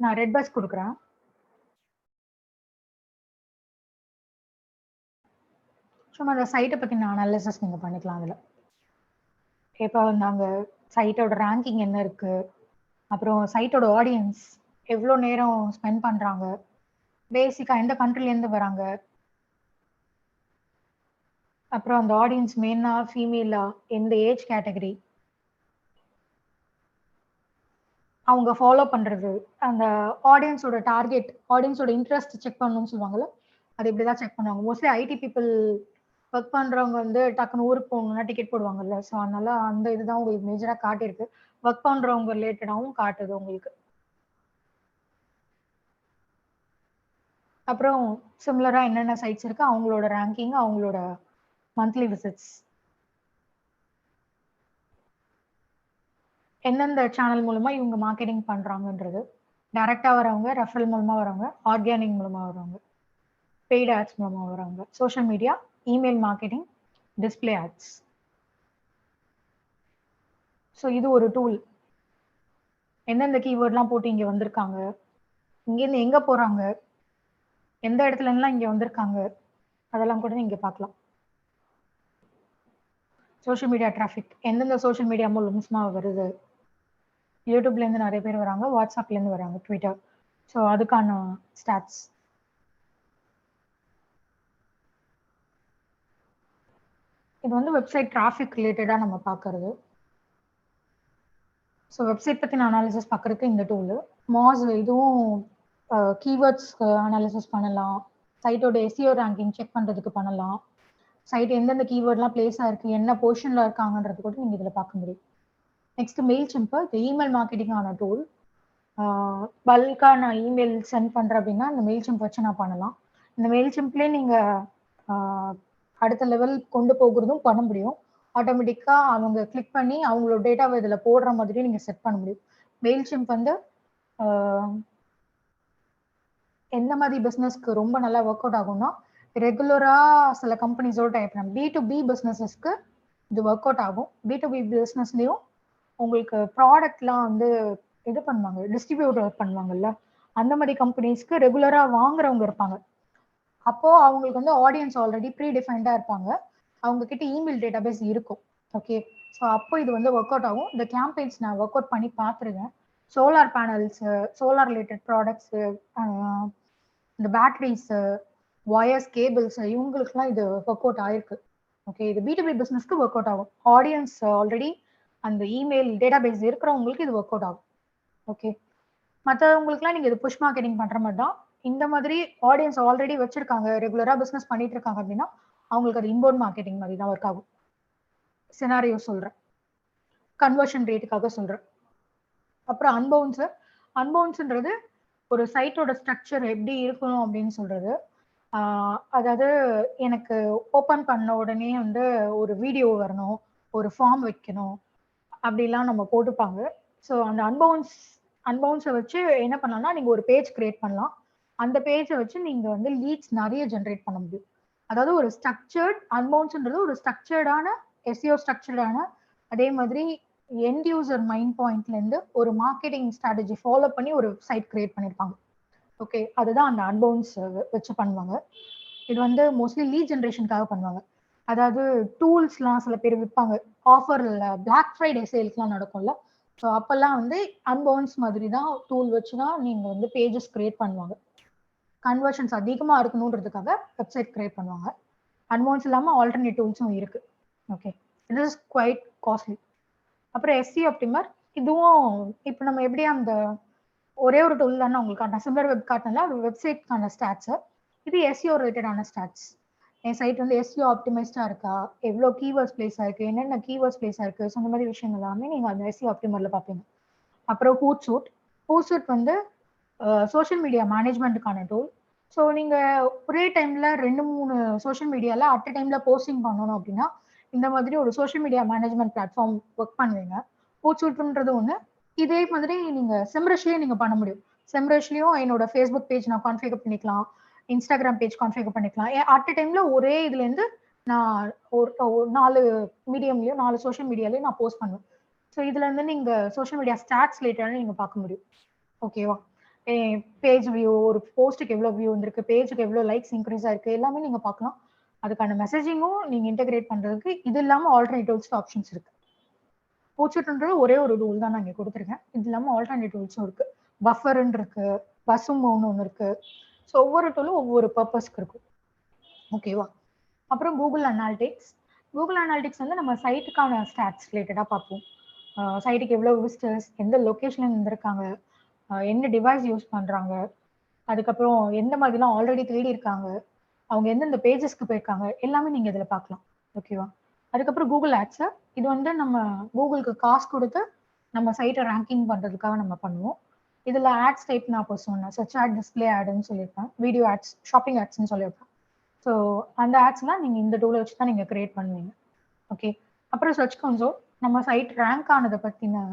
நான் ரெட் பஸ் கொடுக்குறேன். சும்மா அந்த சைட்டை பற்றின அனாலிசிஸ் நீங்கள் பண்ணிக்கலாம் அதில். இப்போ நாங்கள் சைட்டோட ரேங்கிங் என்ன இருக்கு, அப்புறம் சைட்டோட ஆடியன்ஸ் எவ்வளோ நேரம் ஸ்பெண்ட் பண்ணுறாங்க, பேசிக்காக எந்த கண்ட்ரிலேருந்து வராங்க, அப்புறம் அந்த ஆடியன்ஸ் மெயினா ஃபீமேலா, எந்த ஏஜ் கேட்டகரி, அவங்க ஃபாலோ பண்ணுறது, அந்த ஆடியன்ஸோட டார்கெட், ஆடியன்ஸோட இன்ட்ரெஸ்ட் செக் பண்ணணும்னு சொல்லுவாங்கல்ல, அது இப்படி தான் செக் பண்ணுவாங்க. மோஸ்ட்லி ஐடி பீப்புள் ஒர்க் பண்ணுறவங்க வந்து டக்குன்னு ஊருக்கு போகணுன்னா டிக்கெட் போடுவாங்கல்ல, ஸோ அதனால அந்த இதுதான் உங்களுக்கு மேஜராக காட்டியிருக்கு. ஒர்க் பண்ணுறவங்க ரிலேட்டடாகவும் காட்டுது உங்களுக்கு. அப்புறம் சிமிலராக என்னென்ன சைட்ஸ் இருக்குது, அவங்களோட ரேங்கிங், அவங்களோட மந்த்லி விசிட்ஸ், எந்தெந்த சேனல் மூலமா இவங்க மார்க்கெட்டிங் பண்றாங்கன்றது, டைரக்டா வரவங்க, ரெஃபரல் மூலமா வரவங்க, ஆர்கானிக் மூலமா வரவங்க, பெய்டு ஆட்ஸ் மூலமா வரவங்க, social media, email marketing, display ads. So இது ஒரு டூல். எந்தெந்த கீவேர்ட்லாம் போட்டு இங்கே வந்திருக்காங்க, இங்கேருந்து எங்கே போகிறாங்க, எந்த இடத்துலலாம் இங்கே வந்திருக்காங்க, அதெல்லாம் கூட நீங்கள் பார்க்கலாம். சோஷியல் மீடியா டிராஃபிக் எந்தெந்த சோஷியல் மீடியா மூலமாக வருது. யூடியூப்லேருந்து நிறைய பேர் வராங்க, வாட்ஸ்அப்லேருந்து வராங்க, ட்விட்டர். ஸோ அதுக்கான ஸ்டாட்ஸ். இது வந்து வெப்சைட் டிராஃபிக் ரிலேட்டடாக நம்ம பார்க்கறது. ஸோ வெப்சைட் பற்றின அனாலிசிஸ் பார்க்குறதுக்கு இந்த டூலு. மாஸ் இதுவும் கீவேர்ட்ஸ் அனாலிசிஸ் பண்ணலாம், சைட்டோட எஸ்இஓ ரேங்கிங் செக் பண்ணுறதுக்கு பண்ணலாம், சைட் எந்தெந்த கீவேர்ட்லாம் பிளேஸ் ஆயிருக்கு, என்ன பொசிஷனில் இருக்காங்கன்றது கூட நீங்கள் இதில் பார்க்க முடியும். நெக்ஸ்ட் மெயில் சிம்பு, இது இமெயில் மார்க்கெட்டிங்கான டூல். பல்காக நான் இமெயில் சென்ட் பண்ணுறேன் அப்படின்னா இந்த மெயில் சிம்ப் வச்சு நான் பண்ணலாம். இந்த மெயில் சிம்ப்லேயே நீங்கள் அடுத்த லெவல் கொண்டு போகிறதும் பண்ண முடியும். ஆட்டோமேட்டிக்காக அவங்க கிளிக் பண்ணி அவங்களோட டேட்டாவை இதில் போடுற மாதிரி நீங்கள் செட் பண்ண முடியும். மெயில் சிம்ப் வந்து எந்த மாதிரி பிஸ்னஸ்க்கு ரொம்ப நல்லா ஒர்க் அவுட் ஆகும்னா, ரெகுலராக சில கம்பெனிஸோட டைப் பண்ண B2B பிஸ்னஸஸ்க்கு இது ஒர்க் அவுட் ஆகும். B2B பிஸ்னஸ்லேயும் உங்களுக்கு ப்ராடக்ட்லாம் வந்து இது பண்ணுவாங்க, டிஸ்ட்ரிபியூட்டர் பண்ணுவாங்கல்ல, அந்த மாதிரி கம்பெனிஸ்க்கு ரெகுலராக வாங்குறவங்க இருப்பாங்க. அப்போது அவங்களுக்கு வந்து ஆடியன்ஸ் ஆல்ரெடி ப்ரீ டிஃபைன்டாக இருப்பாங்க, அவங்க கிட்ட இமெயில் டேட்டாபேஸ் இருக்கும். ஓகே, ஸோ அப்போ இது வந்து ஒர்க் அவுட் ஆகும். இந்த கேம்பெயின்ஸ் நான் ஒர்க் அவுட் பண்ணி பார்த்துருக்கேன். Solar panels, solar related products, இந்த பேட்டரிஸு, ஒயர்ஸ், கேபிள்ஸ், இவங்களுக்குலாம் இது ஒர்க் அவுட் ஆயிருக்கு. ஓகே, இது B2B பிஸ்னஸ்க்கு ஒர்க் அவுட் ஆகும். ஆடியன்ஸ் ஆல்ரெடி அந்த இமெயில் டேட்டாபேஸ் இருக்கிறவங்களுக்கு இது ஒர்க் அவுட் ஆகும். ஓகே, மற்றவங்களுக்குலாம் நீங்கள் இது புஷ் மார்க்கெட்டிங் பண்ணுற மாதிரி தான். இந்த மாதிரி ஆடியன்ஸ் ஆல்ரெடி வச்சிருக்காங்க, ரெகுலராக பிஸ்னஸ் பண்ணிட்டு இருக்காங்க அப்படின்னா அவங்களுக்கு அது இன்பவுண்ட் மார்க்கெட்டிங் மாதிரி தான் ஒர்க் ஆகும். சினாரியோ சொல்கிறேன், கன்வர்ஷன் ரேட்டுக்காக சொல்கிறேன். அப்புறம் அன்பவுன்ஸ்ன்றது ஒரு சைட்டோட ஸ்ட்ரக்சர் எப்படி இருக்கணும் அப்படின்னு சொல்றது. அதாவது எனக்கு ஓப்பன் பண்ண உடனே வந்து ஒரு வீடியோ வரணும், ஒரு ஃபார்ம் வைக்கணும், அப்படிலாம் நம்ம போட்டுப்பாங்க. ஸோ அந்த அன்பவுன்ஸை வச்சு என்ன பண்ணலாம்னா, நீங்கள் ஒரு பேஜ் கிரியேட் பண்ணலாம். அந்த பேஜை வச்சு நீங்கள் வந்து லீட்ஸ் நிறைய ஜென்ரேட் பண்ண முடியும். அதாவது ஒரு ஸ்ட்ரக்சர்ட் அன்பவுன்ஸ்ன்றது ஒரு ஸ்ட்ரக்சர்டான எஸ்இஓ ஸ்ட்ரக்சர்டான, அதே மாதிரி எண்ட் யூசர் மைண்ட் பாயிண்ட்லேருந்து ஒரு மார்க்கெட்டிங் ஸ்ட்ராட்டஜி ஃபாலோ பண்ணி ஒரு சைட் கிரியேட் பண்ணியிருப்பாங்க. ஓகே, அதுதான் அந்த அன்பவுன்ஸ் வச்சு பண்ணுவாங்க. இது வந்து மோஸ்ட்லி லீட் ஜென்ரேஷனுக்காக பண்ணுவாங்க. அதாவது டூல்ஸ்லாம் சில பேர் விற்பாங்க, ஆஃபரில் பிளாக் ஃப்ரைடே சேல்ஸ்லாம் நடக்கும்ல, ஸோ அப்போல்லாம் வந்து அன்பவுன்ஸ் மாதிரி தான் டூல் வச்சு தான் நீங்கள் வந்து பேஜஸ் கிரியேட் பண்ணுவாங்க. கன்வர்ஷன்ஸ் அதிகமாக இருக்கணுன்றதுக்காக வெப்சைட் கிரியேட் பண்ணுவாங்க. அன்பவுன்ஸ் இல்லாமல் ஆல்டர்னேட் டூல்ஸும் இருக்கு. Okay, it is quite costly. அப்புறம் எஸ்இஓ ஆப்டிமர், இதுவும் இப்போ நம்ம எப்படி அந்த ஒரே ஒரு டூல் தானே உங்களுக்கு சிமிலர் வெப் காட்டினால அது வெப்சைட்கான ஸ்டாட்ஸு. இது எஸ்இஓ ரிலேட்டடான ஸ்டாட்ஸ். என் சைட் வந்து எஸ்இஓ ஆப்டிமைஸ்டாக இருக்கா, எவ்வளோ கீவேர்ட்ஸ் பிளேஸ் ஆயிருக்கு, என்னென்ன கீவேர்ட்ஸ் பிளேஸ் ஆயிருக்கு, ஸோ அந்த மாதிரி விஷயங்கள் எல்லாமே நீங்கள் அந்த எஸ்இஓ ஆப்டிமரில் பார்ப்பீங்க. அப்புறம் ஹூட்சூட் வந்து சோஷியல் மீடியா மேனேஜ்மெண்ட்டுக்கான டூல். ஸோ நீங்கள் ஒரே டைமில் 2-3 சோஷியல் மீடியாவில் அட் அ டைமில் போஸ்டிங் பண்ணணும் அப்படின்னா இந்த மாதிரி ஒரு social media management platform work பண்ணுவீங்க. ஹூட்சூட்ன்றது ஒன்று. இதே மாதிரி நீங்கள் செம்ரஷ்லேயும் நீங்கள் பண்ண முடியும். செம்ரஷ்லேயும் என்னோட ஃபேஸ்புக் பேஜ் நான் கான்ஃபிகர் பண்ணிக்கலாம், இன்ஸ்டாகிராம் பேஜ் கான்ஃபிகர் பண்ணிக்கலாம். அட் அ டைமில் ஒரே இதுலேருந்து நான் ஒரு 4 மீடியம்லேயும் 4 சோஷியல் மீடியாலையும் நான் போஸ்ட் பண்ணுவேன். ஸோ இதுலேருந்து நீங்கள் சோஷியல் மீடியா ஸ்டாட்ஸ் ரிலேட்டடாக நீங்கள் பார்க்க முடியும். ஓகேவா, பேஜ் வியூ, ஒரு போஸ்ட்டுக்கு எவ்வளோ வியூ வந்திருக்கு, பேஜுக்கு எவ்வளோ லைக்ஸ் இன்க்ரீஸ் ஆயிருக்கு, எல்லாமே நீங்கள் பார்க்கலாம். அதுக்கான மெசேஜிங்கும் நீங்கள் இன்டெகிரேட் பண்ணுறதுக்கு இது இல்லாமல் ஆல்டர்னேட்டிவ்ஸ் ஆப்ஷன்ஸ் இருக்கு. ஹூட்சூட்ன்றது ஒரே ஒரு டூல் தான் நான் இங்கே கொடுத்துருக்கேன். இது இல்லாமல் ஆல்டர்னேட்டிவ்ஸும் இருக்கு. பஃபர்ன்னு இருக்கு, பசுமோன்னு ஒன்று இருக்கு. ஸோ ஒவ்வொரு டூலும் ஒவ்வொரு பர்பஸ்க்கு இருக்கும். ஓகேவா, அப்புறம் கூகுள் அனாலிட்டிக்ஸ் வந்து நம்ம சைட்டுக்கான ஸ்டாட்ஸ் ரிலேட்டடாக பார்ப்போம். சைட்டுக்கு எவ்வளோ விசிட்டர்ஸ், எந்த லொக்கேஷனில் இருந்திருக்காங்க, என்ன டிவைஸ் யூஸ் பண்ணுறாங்க, அதுக்கப்புறம் எந்த மாதிரிலாம் ஆல்ரெடி தேடி இருக்காங்க, அவங்க எந்தெந்த பேஜஸ்க்கு போயிருக்காங்க, எல்லாமே நீங்கள் இதில் பார்க்கலாம். ஓகேவா, அதுக்கப்புறம் கூகுள் ஆட்ஸு, இது வந்து நம்ம கூகுளுக்கு காசு கொடுத்து நம்ம சைட்டை ரேங்கிங் பண்ணுறதுக்காக நம்ம பண்ணுவோம். இதில் ஆட்ஸ் டைப் நான் இப்போ சொன்னேன், சர்ச் ஆட், டிஸ்பிளே ஆடுன்னு சொல்லியிருப்பேன், வீடியோ ஆட்ஸ், ஷாப்பிங் ஆட்ஸ்ன்னு சொல்லியிருப்பேன். ஸோ அந்த ஆட்ஸ்லாம் நீங்கள் இந்த டூலை வச்சு தான் நீங்கள் கிரியேட் பண்ணுவீங்க. ஓகே, அப்புறம் சர்ச் கன்சோல், நம்ம சைட் ரேங்க் ஆனதை பற்றின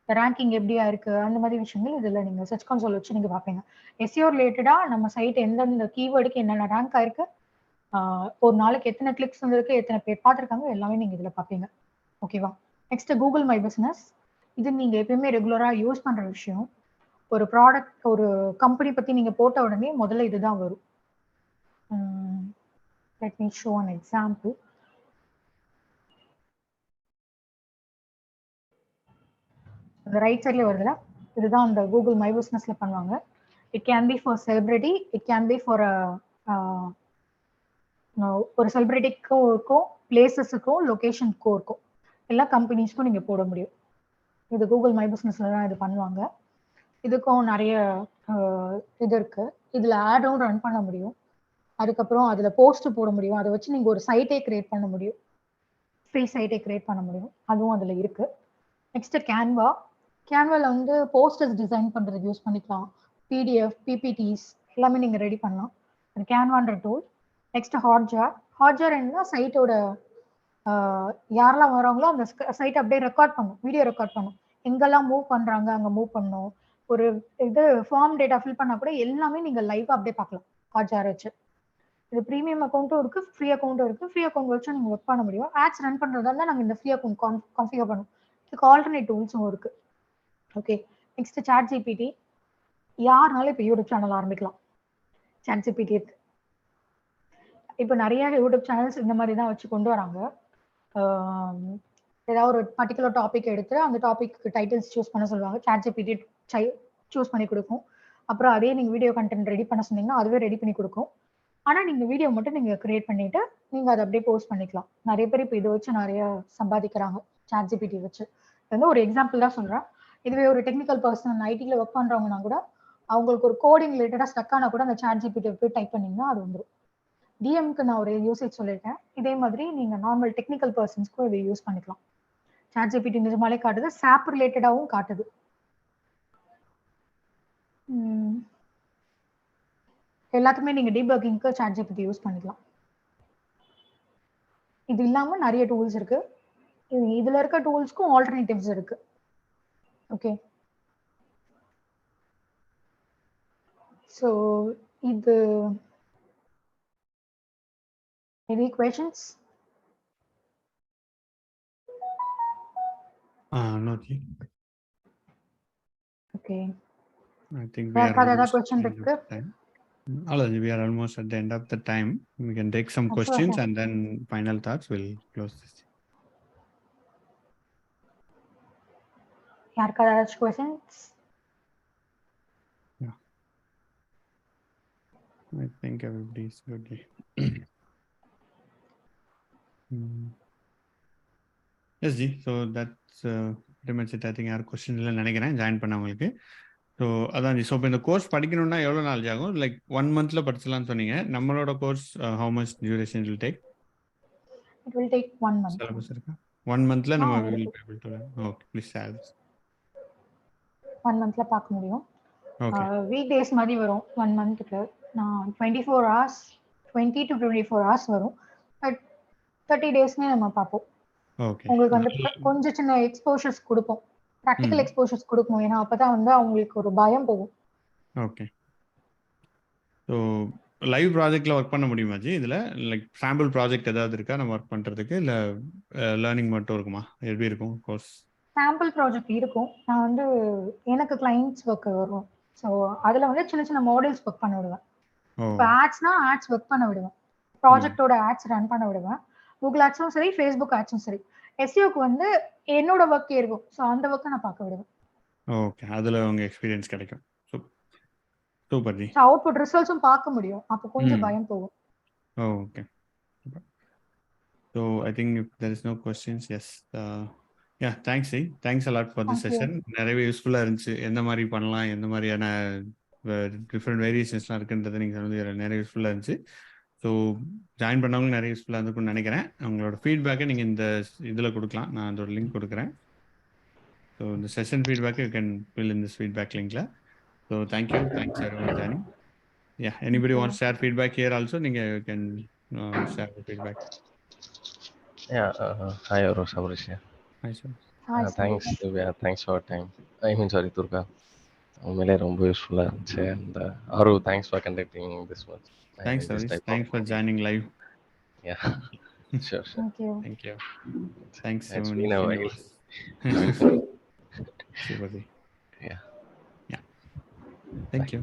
ரேங்கிங் எப்படியா இருக்கு அந்த மாதிரி விஷயங்கள் இதில் நீங்கள் சர்ச் கன்சோல் வச்சு நீங்கள் பார்ப்பீங்க. எஸ்இஓ ரிலேட்டடாக நம்ம சைட் எந்தெந்த கீவேர்டுக்கு என்னென்ன ரேங்க் ஆயிருக்கு, ஒரு நாளைக்கு எத்தனை கிளிக்ஸ் வந்திருக்கு, எத்தனை பேர் பார்த்துருக்காங்க, எல்லாமே நீங்கள் இதில் பார்ப்பீங்க. ஓகேவா, நெக்ஸ்ட் கூகுள் மை பிஸ்னஸ், இது நீங்கள் எப்பயுமே ரெகுலராக யூஸ் பண்ணுற விஷயம். ஒரு ப்ராடக்ட், ஒரு கம்பெனி பற்றி நீங்கள் போட்ட உடனே முதல்ல இதுதான் வரும். Let me show an example. அந்த ரைட் சைட்ல வருதுல, இதுதான் அந்த கூகுள் மை பிஸ்னஸ்ல பண்ணுவாங்க. It can be for celebrity, it can be for ஒரு செலிபிரிட்டிக்கும் இருக்கும், பிளேசஸுக்கும் லொகேஷனுக்கும் இருக்கும், எல்லா கம்பெனிஸ்க்கும் நீங்க போட முடியும். இது கூகுள் மை பிஸ்னஸ்ல தான் இது பண்ணுவாங்க. இதுக்கும் நிறைய இது இருக்கு. இதுல ஆடும் ரன் பண்ண முடியும். அதுக்கப்புறம் அதுல போஸ்ட் போட முடியும். அதை வச்சு நீங்க ஒரு சைட்டே கிரியேட் பண்ண முடியும், ஃப்ரீ சைட்டே கிரியேட் பண்ண முடியும். அதுவும் அதுல இருக்கு. Next Canva. கேன்வால வந்து போஸ்டர்ஸ் டிசைன் பண்றதுக்கு யூஸ் பண்ணிக்கலாம். பிடிஎஃப், பிபிடிஸ் எல்லாமே நீங்க ரெடி பண்ணலாம். அது கேன்வான்ற டூல். நெக்ஸ்ட் ஹாட்ஜார். ஹாட்ஜார் என்ன, சைட்டோட யாரெல்லாம் வராங்களோ அந்த சைட் அப்படியே ரெக்கார்ட் பண்ணும், வீடியோ ரெக்கார்ட் பண்ணும். எங்கெல்லாம் மூவ் பண்றாங்க அங்க மூவ் பண்ணும். ஒரு இது ஃபார்ம் டேட்டா ஃபில் பண்ணா கூட எல்லாமே நீங்க லைவா அப்படியே பார்க்கலாம் ஹாட்ஜார் வச்சு. இது ப்ரீமியம் அக்கௌண்ட்டும் இருக்கு, ஃப்ரீ அக்கௌண்ட்டும் இருக்கு. ஃப்ரீ அக்கௌண்ட் வச்சு நீங்க ஒர்க் பண்ண முடியும். ஆட்ஸ் ரன் பண்றதா இருந்தால் நாங்கள் இந்த ஃப்ரீ அக்கௌண்ட் கான்ஃபிகர் பண்ணுவோம். இதுக்கு ஆல்டர்னேட் டூல்ஸும் இருக்கு. Okay, next chat GPT. யாருனாலும் இப்போ யூடியூப் சேனல் ஆரம்பிக்கலாம், சாட் ஜிபிடி இருக்கு. இப்போ நிறைய யூடியூப் சேனல்ஸ் இந்த மாதிரி தான் வச்சு கொண்டு வராங்க. ஏதாவது ஒரு பர்டிகுலர் டாபிக் எடுத்து அந்த டாபிக்கு டைட்டில்ஸ் சூஸ் பண்ண சொல்லுவாங்க, சாட் ஜிபிடி சூஸ் பண்ணி கொடுக்கும். அப்புறம் அதே நீங்கள் வீடியோ கண்டென்ட் ரெடி பண்ண சொன்னீங்கன்னா அதுவே ரெடி பண்ணி கொடுக்கும். ஆனால் நீங்கள் வீடியோ மட்டும் நீங்கள் கிரியேட் பண்ணிட்டு நீங்கள் அதை அப்படியே போஸ்ட் பண்ணிக்கலாம். நிறைய பேர் இப்போ இதை வச்சு நிறைய சம்பாதிக்கிறாங்க, சாட் ஜிபிடி வச்சு. இது வந்து ஒரு எக்ஸாம்பிள் தான் சொல்கிறேன். இதுவே ஒரு டெக்னிக்கல் பர்சன் ஐடியில் ஒர்க் பண்ணுறவங்கன்னா கூட அவங்களுக்கு ஒரு கோடிங் ரிலேட்டடாக ஸ்டக் ஆனால் கூட அந்த சாட் ஜிபிடி போய் டைப் பண்ணிங்கன்னா அது வந்துடும். டிஎம்க்கு நான் ஒரு யூசேஜ் சொல்லியிருக்கேன். இதே மாதிரி நீங்கள் நார்மல் டெக்னிக்கல் பர்சன்ஸ்க்கும் இதை யூஸ் பண்ணிக்கலாம். சாட் ஜிபிடி நிஜமாலே காட்டுது, சாப் ரிலேட்டடாகவும் காட்டுது. எல்லாத்துக்குமே நீங்க டீபக்கிங்க்கு சாட் ஜிபிடி யூஸ் பண்ணிக்கலாம். இது இல்லாம நிறைய டூல்ஸ் இருக்கு. இதுல இருக்க டூல்ஸ்க்கும் ஆல்டர்னேட்டிவ்ஸ் இருக்கு. ஓகே, ஸோ இது any questions? No. Okay. I think we are almost at the end of the time. We can take some questions and then final thoughts. We'll close this. யாருக்காவது questions? Yeah. I think everybody is good. Yes, Ji. So that's pretty much it. I think our question இல்லை நினைக்கிறேன் join பண்ணவங்களுக்கு. So அதான் G. So இப்போ இந்த course படிக்கணும்னா எவ்வளோ நாள் ஆகும்? லைக் 1 monthல படிச்சலாம்னு சொன்னீங்க. நம்மளோட course how much duration it will take? It will take 1 month. Syllabus இருக்கா? 1 monthல நம்ம will be able to learn. Okay, please share this. 1 monthல பார்க்க முடியும். Okay. வீக் டேஸ் மாதிரி வரும் 1 monthக்கு. நான் 24 hours 20 to 24 hours வரும். பட் 30 டேஸ்மே நம்ம பார்ப்போம். ஓகே. உங்களுக்கு வந்து கொஞ்சம் சின்ன எக்ஸ்போஷர்ஸ் கொடுப்போம், ப்ராக்டிக்கல் எக்ஸ்போஷர்ஸ் கொடுக்கணும். ஏன்னா அப்பதான் வந்து அவங்களுக்கு ஒரு பயம் போகும். ஓகே. ஸோ லைவ் ப்ராஜெக்ட்ல ஒர்க் பண்ண முடியுமா ஜி? இதில் லைக் சாம்பிள் ப்ராஜெக்ட் ஏதாவது இருக்கா நம்ம ஒர்க் பண்ணுறதுக்கு, இல்லை லேர்னிங் மட்டும் இருக்குமா? எப்படி இருக்கும் கோர்ஸ்? சாம்பிள் ப்ராஜெக்ட் இருக்கும். நான் வந்து எனக்கு கிளைண்ட்ஸ் ஒர்க் வரும். ஸோ அதில் வந்து சின்ன சின்ன மாடல்ஸ் ஒர்க் பண்ண விடுவேன். இப்போ ஆட்ஸ்னா ஆட்ஸ் ஒர்க் பண்ண விடுவேன், ப்ராஜெக்டோட ஆட்ஸ் ரன் பண்ண விடுவேன். கூகுள் ஆட்ஸும் சரி, ஃபேஸ்புக் ஆட்ஸும் சரி. எஸ்இஓக்கு வந்து என்னோட ஒர்க் இருக்கும். ஸோ அந்த ஒர்க்கை நான் பார்க்க விடுவேன். ஓகே, அதில் உங்க எக்ஸ்பீரியன்ஸ் கிடைக்கும். Super G. அவுட்புட் ரிசல்ட்ஸும் பார்க்க முடியும். அப்போ கொஞ்சம் பயம் போகும். Okay. So I think if there is no questions, yes. Yeah, thanks G. Thanks a lot for this session. நிறையவே யூஸ்ஃபுல்லாக இருந்துச்சு. எந்த மாதிரி பண்ணலாம், எந்த மாதிரியான டிஃப்ரெண்ட் வேரியேஷன்ஸ்லாம் இருக்குன்றது நீங்கள் சொன்னது நிறைய யூஸ்ஃபுல்லாக இருந்துச்சு. ஸோ ஜாயின் பண்ணவங்களும் நிறைய யூஸ்ஃபுல்லாக இருந்துக்குன்னு நினைக்கிறேன். உங்களோட ஃபீட்பேக்கை நீங்கள் இந்த இதில் கொடுக்கலாம், நான் அதோட லிங்க் கொடுக்குறேன். ஸோ இந்த செஷன் ஃபீட்பேக்கை you can fill in this feedback லிங்க்ல. So thank you. Thanks everyone joining. Yeah, anybody wants to share feedback here also, you can share the feedback. Yeah, hi Samrish. Hi sir. Thanks Divya, thanks for your time. I mean sorry Durga. உண்மையிலே ரொம்ப யூஸ்ஃபுல்லாக இருந்துச்சு. அந்த Aru, thanks for conducting this one. Thanks sir. Thanks for joining live. Yeah, sure. Thank you. Thanks It's been a while. Super. Yeah. Thank you.